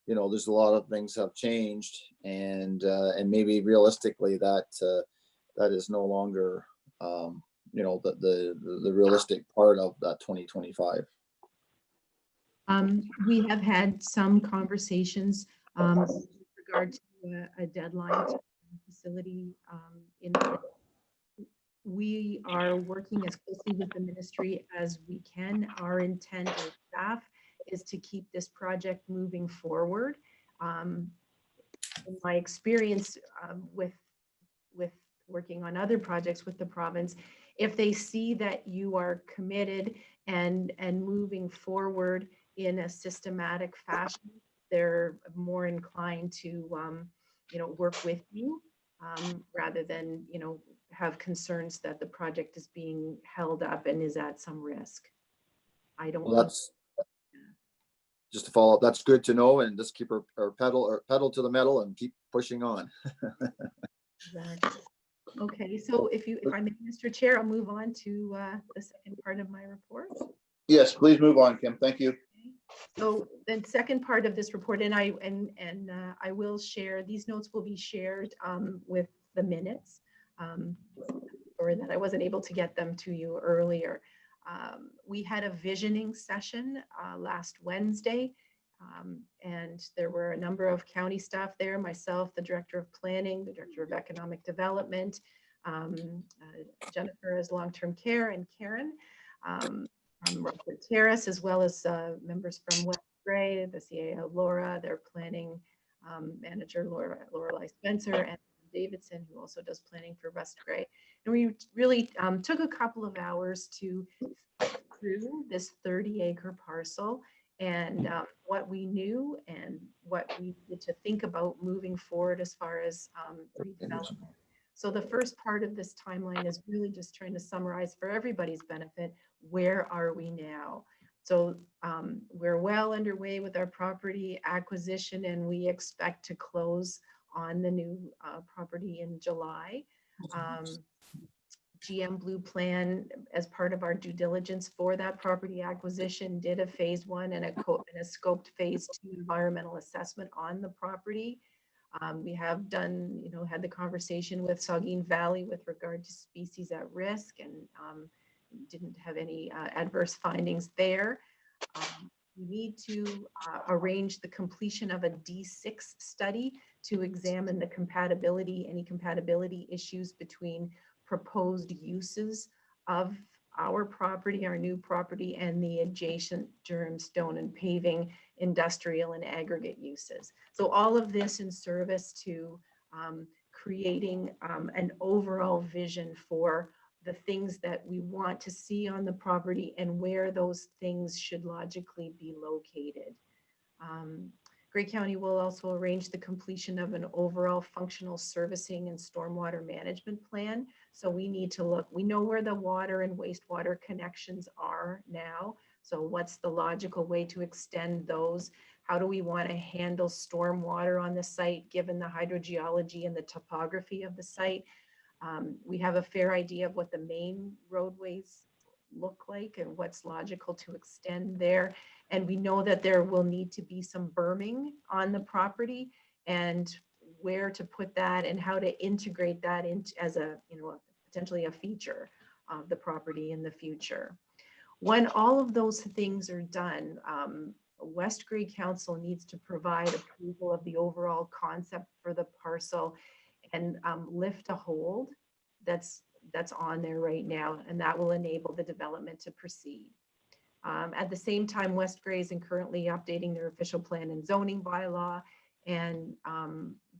there's a lot of things have changed, and maybe realistically that is no longer the realistic part of that 2025. We have had some conversations with regard to a deadline to facility in we are working as closely with the ministry as we can. Our intent as staff is to keep this project moving forward. In my experience with working on other projects with the province, if they see that you are committed and moving forward in a systematic fashion, they're more inclined to work with you rather than have concerns that the project is being held up and is at some risk. I don't. Well, that's just to follow up. That's good to know, and just keep our pedal to the metal and keep pushing on. Exactly. Okay, so if I may, Mr. Chair, I'll move on to the second part of my report. Yes, please move on, Kim. Thank you. So the second part of this report, and I will share, these notes will be shared with the minutes, or that I wasn't able to get them to you earlier. We had a visioning session last Wednesday, and there were a number of county staff there, myself, the Director of Planning, the Director of Economic Development, Jennifer as Long-Term Care, and Karen from Rockford Terrace, as well as members from West Grey, the CAO Laura, their planning manager, Lorelei Spencer, and Davidson, who also does planning for West Grey. And we really took a couple of hours to through this 30-acre parcel and what we knew and what we needed to think about moving forward as far as redevelopment. So the first part of this timeline is really just trying to summarize for everybody's benefit, where are we now? So we're well underway with our property acquisition, and we expect to close on the new property in July. GM Blue Plan, as part of our due diligence for that property acquisition, did a phase 1 and a scoped phase 2 environmental assessment on the property. We have done, had the conversation with Saugeen Valley with regard to species at risk, and didn't have any adverse findings there. We need to arrange the completion of a D6 study to examine the any compatibility issues between proposed uses of our property, our new property, and the adjacent Durham stone and paving, industrial and aggregate uses. So all of this in service to creating an overall vision for the things that we want to see on the property and where those things should logically be located. Grey County will also arrange the completion of an overall functional servicing and stormwater management plan. So we need to look, we know where the water and wastewater connections are now. So what's the logical way to extend those? How do we want to handle stormwater on the site, given the hydrogeology and the topography of the site? We have a fair idea of what the main roadways look like and what's logical to extend there. And we know that there will need to be some berming on the property, and where to put that and how to integrate that into as a, potentially a feature of the property in the future. When all of those things are done, West Grey Council needs to provide approval of the overall concept for the parcel and lift a hold that's on there right now, and that will enable the development to proceed. At the same time, West Grey is currently updating their official plan and zoning bylaw, and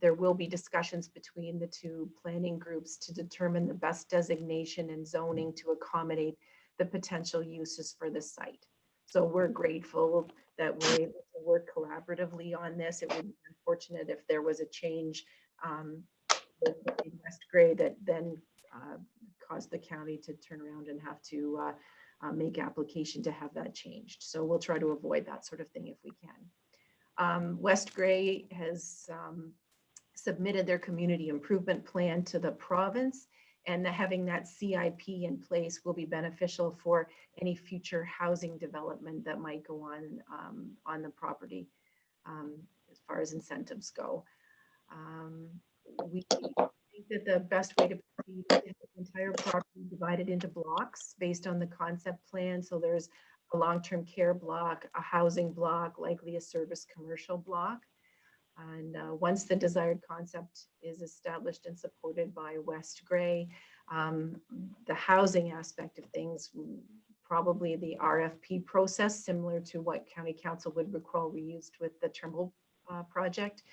there will be discussions between the two planning groups to determine the best designation and zoning to accommodate the potential uses for the site. So we're grateful that we're able to work collaboratively on this. It would be unfortunate if there was a change in West Grey that then caused the county to turn around and have to make application to have that changed. So we'll try to avoid that sort of thing if we can. West Grey has submitted their community improvement plan to the province, and having that CIP in place will be beneficial for any future housing development that might go on the property as far as incentives go. We think that the best way to proceed is to have the entire property divided into blocks based on the concept plan. So there's a long-term care block, a housing block, likely a service commercial block. And once the desired concept is established and supported by West Gray, the housing aspect of things, probably the RFP process, similar to what County Council would recall we used with the Trimble project,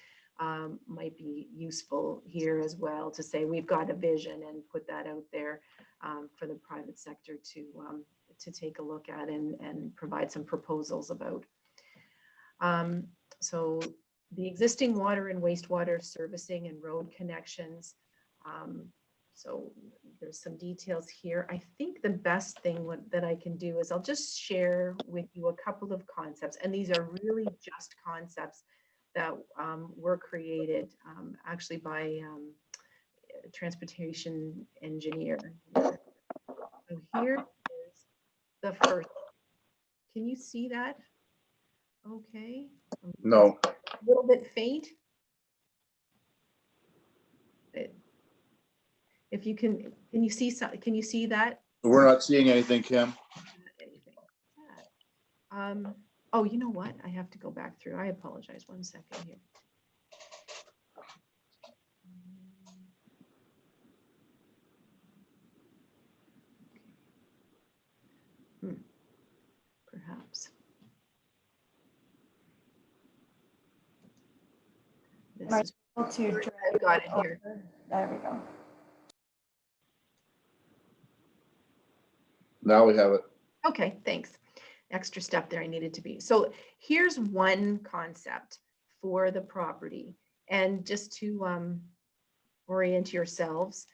might be useful here as well, to say we've got a vision and put that out there for the private sector to take a look at and provide some proposals about. So the existing water and wastewater servicing and road connections. So there's some details here. I think the best thing that I can do is I'll just share with you a couple of concepts, and these are really just concepts that were created actually by a transportation engineer. So here is the first. Can you see that? Okay. No, A little bit faint. If you can you see can you see that? we're not seeing anything, Kim. Oh, you know what? I have to go back through. I apologize. 1 second here. Perhaps. This Am I is, able to drag I got it here. over? There we go. Now we have it. Okay, thanks. Extra step there I needed to be. So here's one concept for the property. And just to orient yourselves,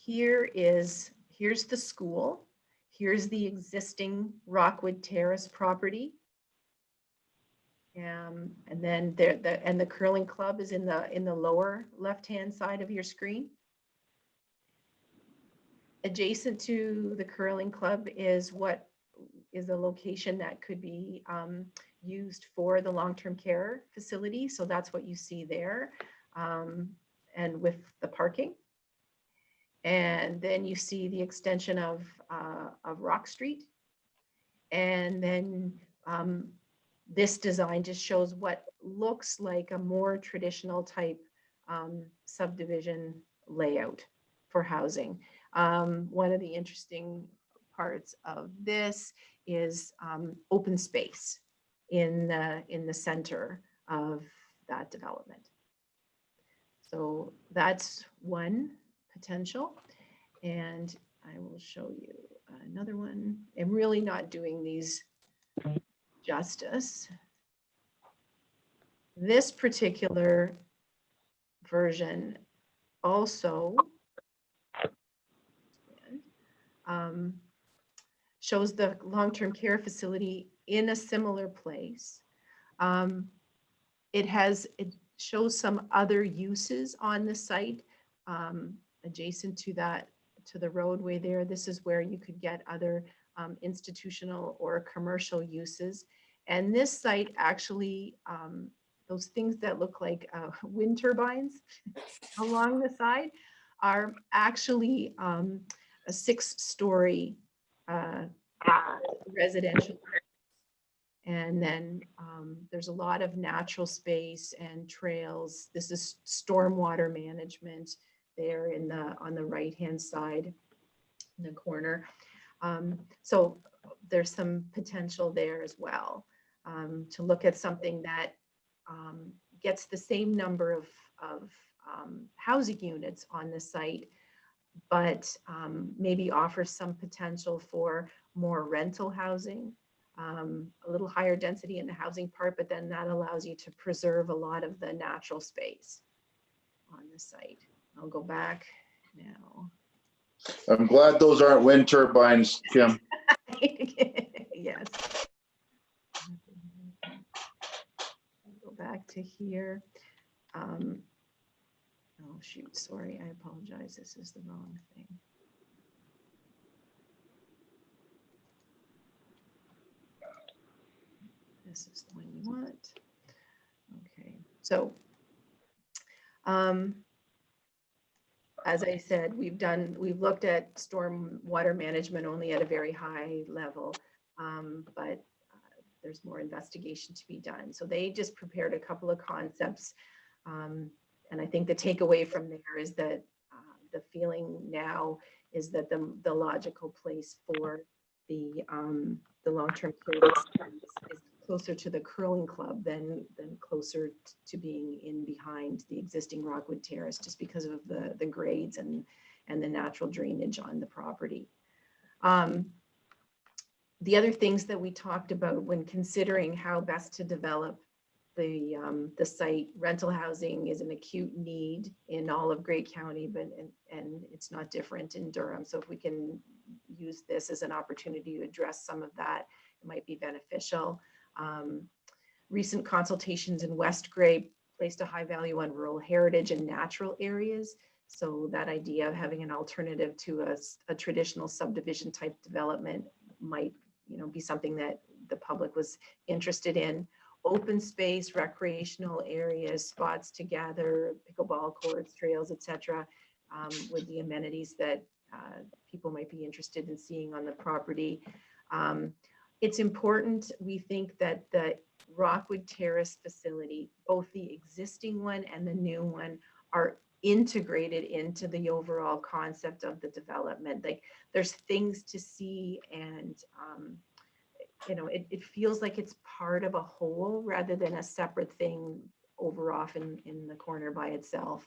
here's the school. Here's the existing Rockwood Terrace property. And then the curling club is in the lower left-hand side of your screen. Adjacent to the curling club is what is a location that could be used for the long-term care facility. So that's what you see there, and with the parking. And then you see the extension of Rock Street. And then this design just shows what looks like a more traditional type subdivision layout for housing. One of the interesting parts of this is open space in the center of that development. So that's one potential. And I will show you another one. I'm really not doing these justice. This particular version also shows the long-term care facility in a similar place. It shows some other uses on the site adjacent to the roadway there. This is where you could get other institutional or commercial uses. And this site actually, those things that look like wind turbines along the side are actually a 6-story residential. And then there's a lot of natural space and trails. This is stormwater management there on the right-hand side in the corner. So there's some potential there as well to look at something that gets the same number of housing units on the site, but maybe offers some potential for more rental housing, a little higher density in the housing part, but then that allows you to preserve a lot of the natural space on the site. I'll go back now. I'm glad those aren't wind turbines, Kim. Yes. Go back to here. Oh shoot, sorry, I apologize. This is the wrong thing. This is the one you want. Okay, so as I said, we've looked at stormwater management only at a very high level, but there's more investigation to be done. So they just prepared a couple of concepts. And I think the takeaway from there is that the feeling now is that the logical place for the long-term care is closer to the curling club than closer to being in behind the existing Rockwood Terrace, just because of the grades and the natural drainage on the property. The other things that we talked about when considering how best to develop the site, rental housing is an acute need in all of Grey County, but and it's not different in Durham. So if we can use this as an opportunity to address some of that, it might be beneficial. Recent consultations in West Grey placed a high value on rural heritage and natural areas. So that idea of having an alternative to a traditional subdivision type development might, be something that the public was interested in. Open space, recreational areas, spots to gather, pickleball courts, trails, etc., with the amenities that people might be interested in seeing on the property. It's important, we think, that the Rockwood Terrace facility, both the existing one and the new one, are integrated into the overall concept of the development. Like, there's things to see, and it feels like it's part of a whole rather than a separate thing over off in the corner by itself.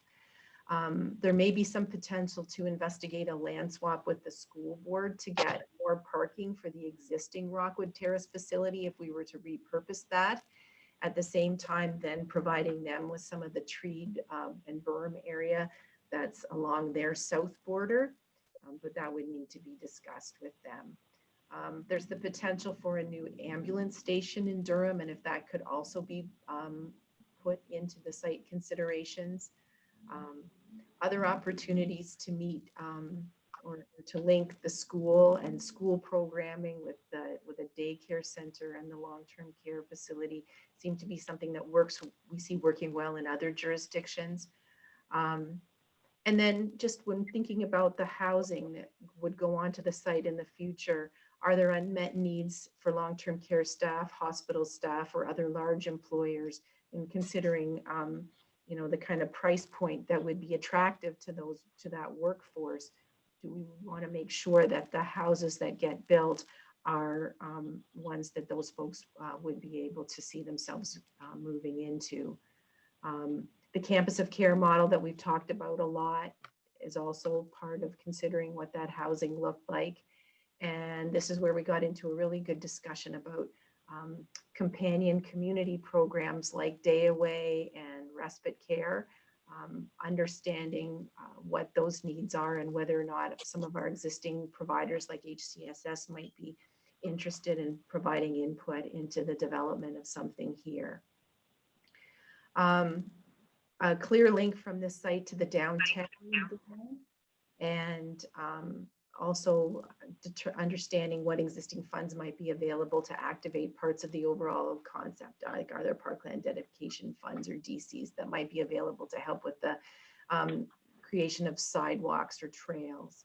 There may be some potential to investigate a land swap with the school board to get more parking for the existing Rockwood Terrace facility if we were to repurpose that. At the same time, then providing them with some of the treed and berm area that's along their south border, but that would need to be discussed with them. There's the potential for a new ambulance station in Durham, and if that could also be put into the site considerations. Other opportunities to meet or to link the school and school programming with a daycare center and the long-term care facility seem to be something that we see working well in other jurisdictions. And then just when thinking about the housing that would go onto the site in the future, are there unmet needs for long-term care staff, hospital staff, or other large employers, in considering the kind of price point that would be attractive to that workforce? Do we want to make sure that the houses that get built are ones that those folks would be able to see themselves moving into? The campus of care model that we've talked about a lot is also part of considering what that housing looked like. And this is where we got into a really good discussion about companion community programs like Day Away and respite care, understanding what those needs are and whether or not some of our existing providers like HCSS might be interested in providing input into the development of something here. A clear link from this site to the downtown, and also understanding what existing funds might be available to activate parts of the overall concept. Like, are there parkland dedication funds or DCs that might be available to help with the creation of sidewalks or trails?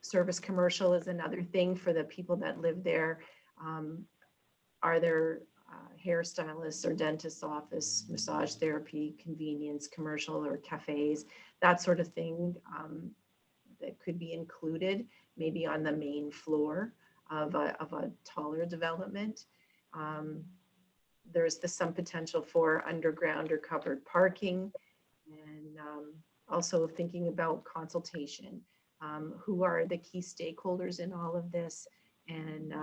Service commercial is another thing for the people that live there. Are there hairstylists or dentist's office, massage therapy, convenience, commercial or cafes, that sort of thing that could be included maybe on the main floor of a taller development. There's some potential for underground or covered parking, and also thinking about consultation. Who are the key stakeholders in all of this, and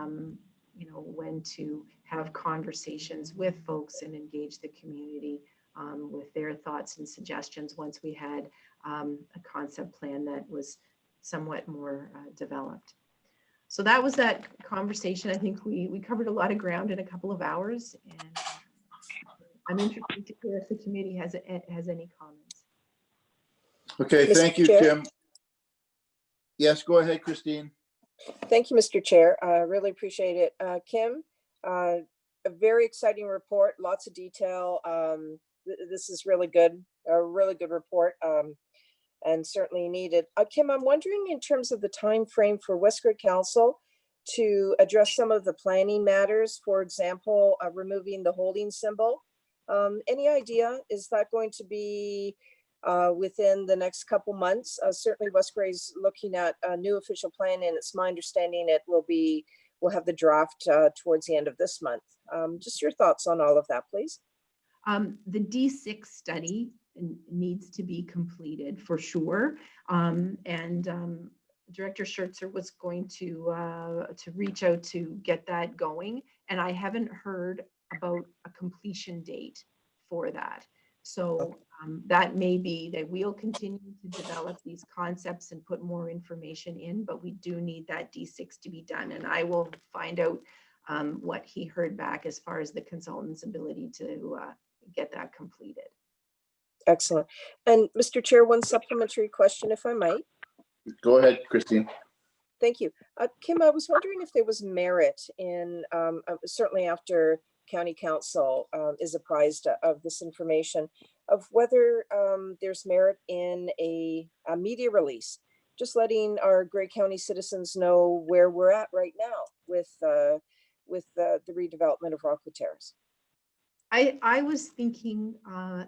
when to have conversations with folks and engage the community with their thoughts and suggestions once we had a concept plan that was somewhat more developed. So that was that conversation. I think we covered a lot of ground in a couple of hours, and I'm interested to hear if the committee has any comments. Okay, Mr. thank you, Chair? Kim. Yes, go ahead, Christine. Thank you, Mr. Chair. Really appreciate it. Kim, a very exciting report, lots of detail. This is really good, a really good report, and certainly needed. Kim, I'm wondering in terms of the time frame for West Grey Council to address some of the planning matters, for example, removing the holding symbol. Any idea, is that going to be within the next couple months? Certainly West Gray's looking at a new official plan, and it's my understanding we'll have the draft towards the end of this month. Just your thoughts on all of that, please. The D6 study needs to be completed for sure. Director Schertzer was going to reach out to get that going, and I haven't heard about a completion date for that. So that may be that we'll continue to develop these concepts and put more information in, but we do need that D6 to be done. And I will find out what he heard back as far as the consultant's ability to get that completed. Excellent. And Mr. Chair, one supplementary question, if I might. Go ahead, Christine. Thank you. Kim, I was wondering if there was merit in, certainly after County Council is apprised of this information, of whether there's merit in a media release, just letting our Grey County citizens know where we're at right now with the redevelopment of Rockwood Terrace. I was thinking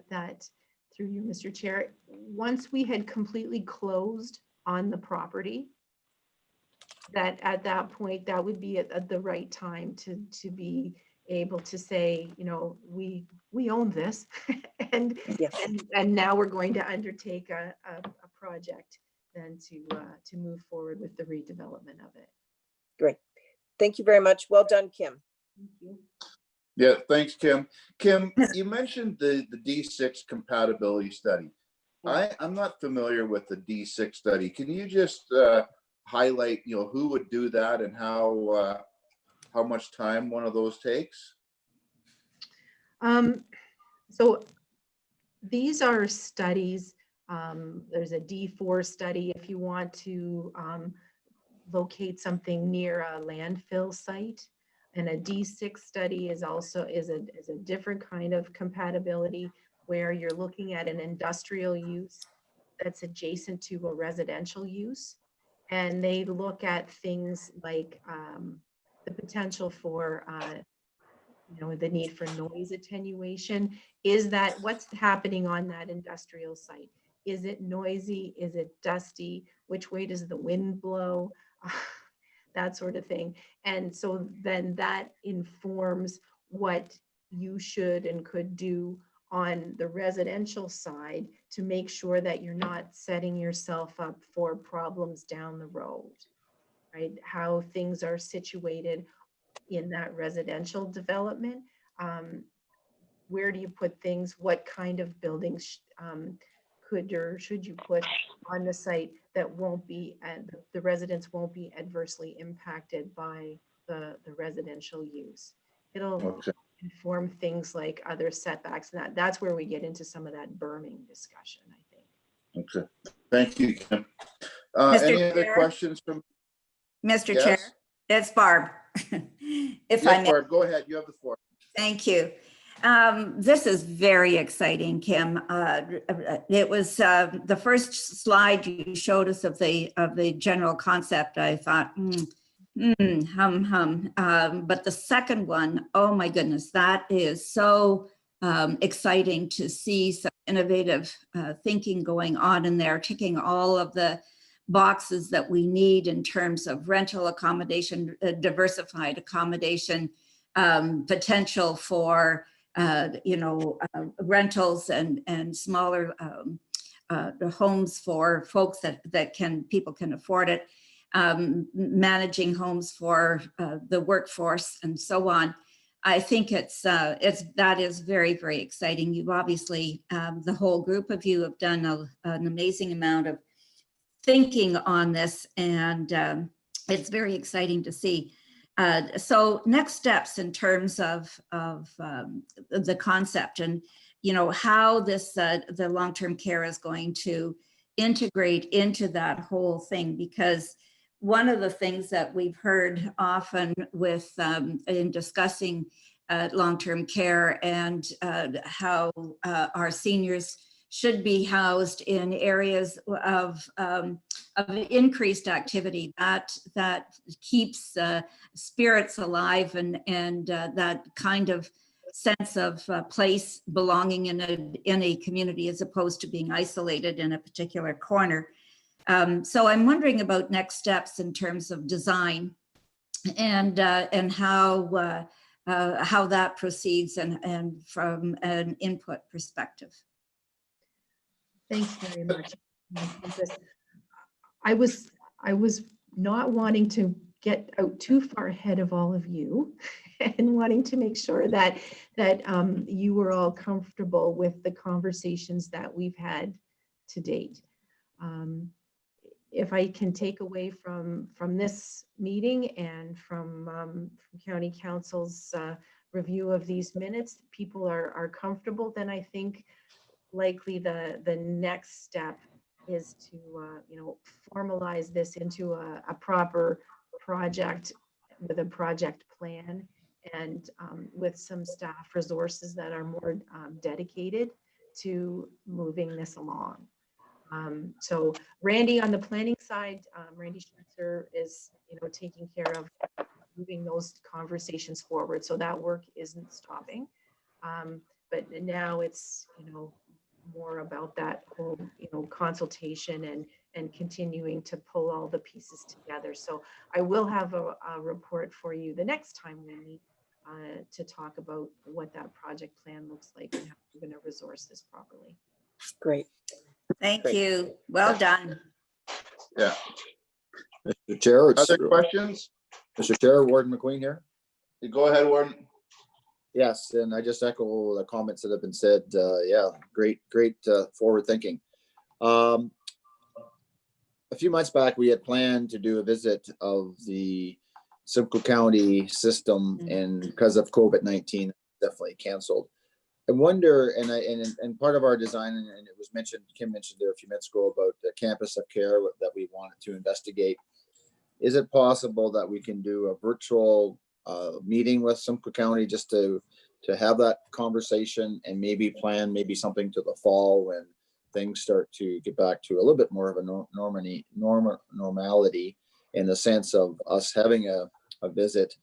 that, through you, Mr. Chair, once we had completely closed on the property, that at that point, that would be at the right time to be able to say, you know, we own this and now we're going to undertake a project then to move forward with the redevelopment of it. Great. Thank you very much. Well done, Kim. Thank you. Yeah, thanks, Kim. Kim, you mentioned the D6 Compatibility Study. I'm not familiar with the D6 study. Can you just highlight, you know, who would do that and how much time one of those takes? So these are studies. There's a D4 study if you want to locate something near a landfill site. And a D6 study is also a different kind of compatibility where you're looking at an industrial use that's adjacent to a residential use. And they look at things like the potential for, the need for noise attenuation. Is that what's happening on that industrial site? Is it noisy? Is it dusty? Which way does the wind blow? That sort of thing. And so then that informs what you should and could do on the residential side to make sure that you're not setting yourself up for problems down the road, right? How things are situated in that residential development. Where do you put things? What kind of buildings could or should you put on the site that won't be, and the residents won't be adversely impacted by the residential use? It'll inform things like other setbacks, and that's where we get into some of that berming discussion, I think. Okay, thank you, Kim. Any other questions from Mr. Yes? Chair? It's Barb. If I may. Barb, go ahead. You have the floor. Thank you. This is very exciting, Kim. It was the first slide you showed us of the general concept. I thought, but the second one, oh my goodness, that is so exciting to see some innovative thinking going on in there, ticking all of the boxes that we need in terms of rental accommodation, diversified accommodation, potential for rentals and smaller homes for folks that people can afford it, managing homes for the workforce and so on. I think that is very, very exciting. You've obviously, the whole group of you have done an amazing amount of thinking on this, and it's very exciting to see. So next steps in terms of the concept and, how this, the long-term care is going to integrate into that whole thing, because one of the things that we've heard often with in discussing long-term care and how our seniors should be housed in areas of increased activity that keeps spirits alive and that kind of sense of place belonging in a community as opposed to being isolated in a particular corner. So I'm wondering about next steps in terms of design and how that proceeds and from an input perspective. Thanks very much. I was not wanting to get out too far ahead of all of you and wanting to make sure that you were all comfortable with the conversations that we've had to date. If I can take away from this meeting and from County Council's review of these minutes, people are comfortable, then I think likely the next step is to formalize this into a proper project with a project plan and with some staff resources that are more dedicated to moving this along. So Randy on the planning side, Randy Schutzer is taking care of moving those conversations forward. So that work isn't stopping. But now it's more about that whole consultation and continuing to pull all the pieces together. So I will have a report for you the next time we meet to talk about what that project plan looks like and how we're going to resource this properly. Great. Thank you. Well done. Yeah. Mr. Chair. Other questions? Mr. Chair, Warden McQueen here. Go ahead, Warden. Yes, and I just echo the comments that have been said. Yeah, great forward thinking. A few months back, we had planned to do a visit of the Simcoe County system, and because of COVID-19, definitely canceled. I wonder, and part of our design, and it was mentioned, Kim mentioned there a few minutes ago about the campus of care that we wanted to investigate. Is it possible that we can do a virtual meeting with Simcoe County just to have that conversation and maybe plan something to the fall when things start to get back to a little bit more of a normality in the sense of us having a visit?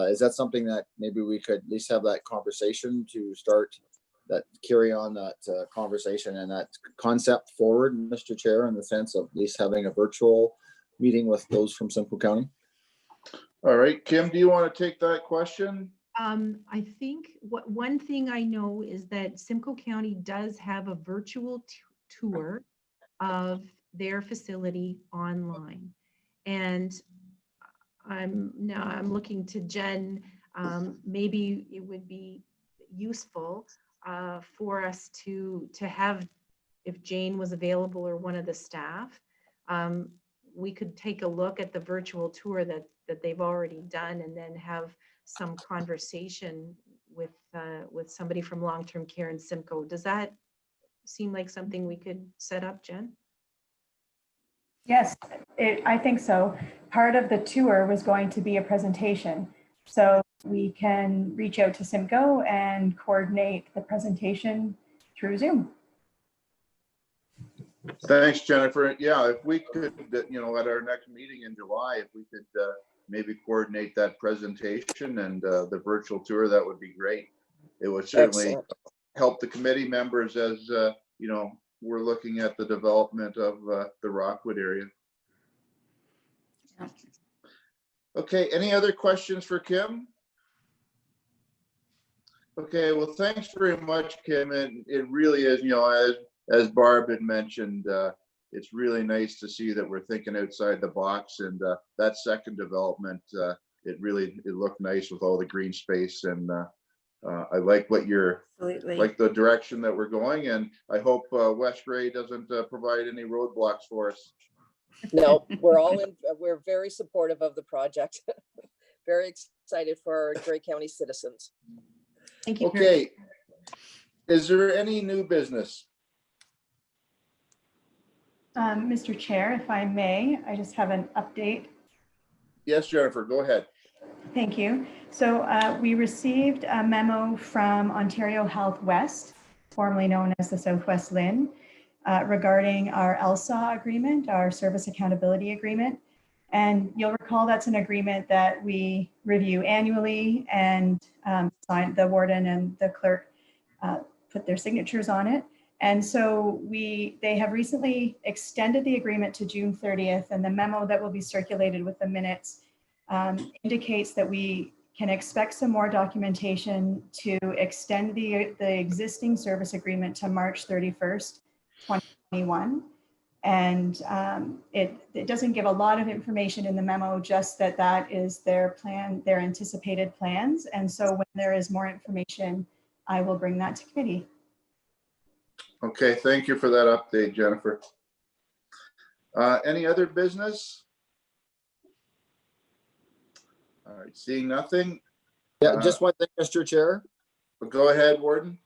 Is that something that maybe we could at least have that conversation to start carry on that conversation and that concept forward, Mr. Chair, in the sense of at least having a virtual meeting with those from Simcoe County? All right, Kim, do you want to take that question? I think one thing I know is that Simcoe County does have a virtual tour of their facility online. And I'm looking to Jen, maybe it would be useful for us to have, if Jane was available or one of the staff, we could take a look at the virtual tour that they've already done and then have some conversation with somebody from long-term care in Simcoe. Does that seem like something we could set up, Jen? Yes, I think so. Part of the tour was going to be a presentation. So we can reach out to Simcoe and coordinate the presentation through Zoom. Thanks, Jennifer. Yeah, if we could, at our next meeting in July, if we could maybe coordinate that presentation and the virtual tour, that would be great. It would certainly help the committee members as, we're looking at the development of the Rockwood area. Okay, any other questions for Kim? Okay, well, thanks very much, Kim. And it really is, as Barb had mentioned, it's really nice to see that we're thinking outside the box, and that second development, it looked nice with all the green space, and I like what like the direction that we're going, and I hope West Ray doesn't provide any roadblocks for us. No, we're very supportive of the project. Very excited for our Grey County citizens. Thank you. Okay, is there any new business? Mr. Chair, if I may, I just have an update. Yes, Jennifer, go ahead. Thank you. So we received a memo from Ontario Health West formerly known as the Southwest Lynn, regarding our LSA agreement, our Service Accountability Agreement. And you'll recall that's an agreement that we review annually, and the warden and the clerk put their signatures on it. And so they have recently extended the agreement to June 30th, and the memo that will be circulated with the minutes indicates that we can expect some more documentation to extend the existing service agreement to March 31st, 2021. And it doesn't give a lot of information in the memo, just that is their plan, their anticipated plans. And so when there is more information, I will bring that to committee. Okay, thank you for that update, Jennifer. Any other business? All right, seeing nothing. Yeah, just one thing, Mr. Chair. But go ahead, Warden.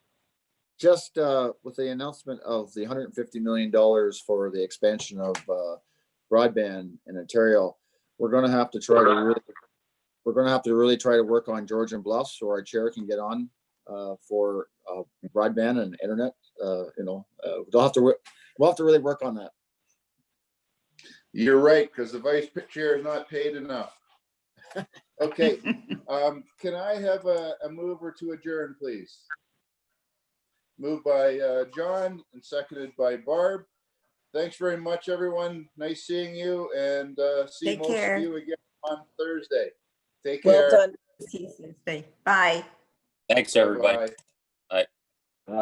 Just with the announcement of the $150 million for the expansion of broadband in Ontario, we're going to have to try to really try to work on Georgian Bluffs so our chair can get on for broadband and internet. We'll have to really work on that. You're right, because the vice chair is not paid enough. Okay, can I have a mover to adjourn, please? Moved by John and seconded by Barb. Thanks very much, everyone. Nice seeing you, and see most of you again on Thursday. Take care. Well done. Bye. Thanks, everybody. Bye-bye. Bye.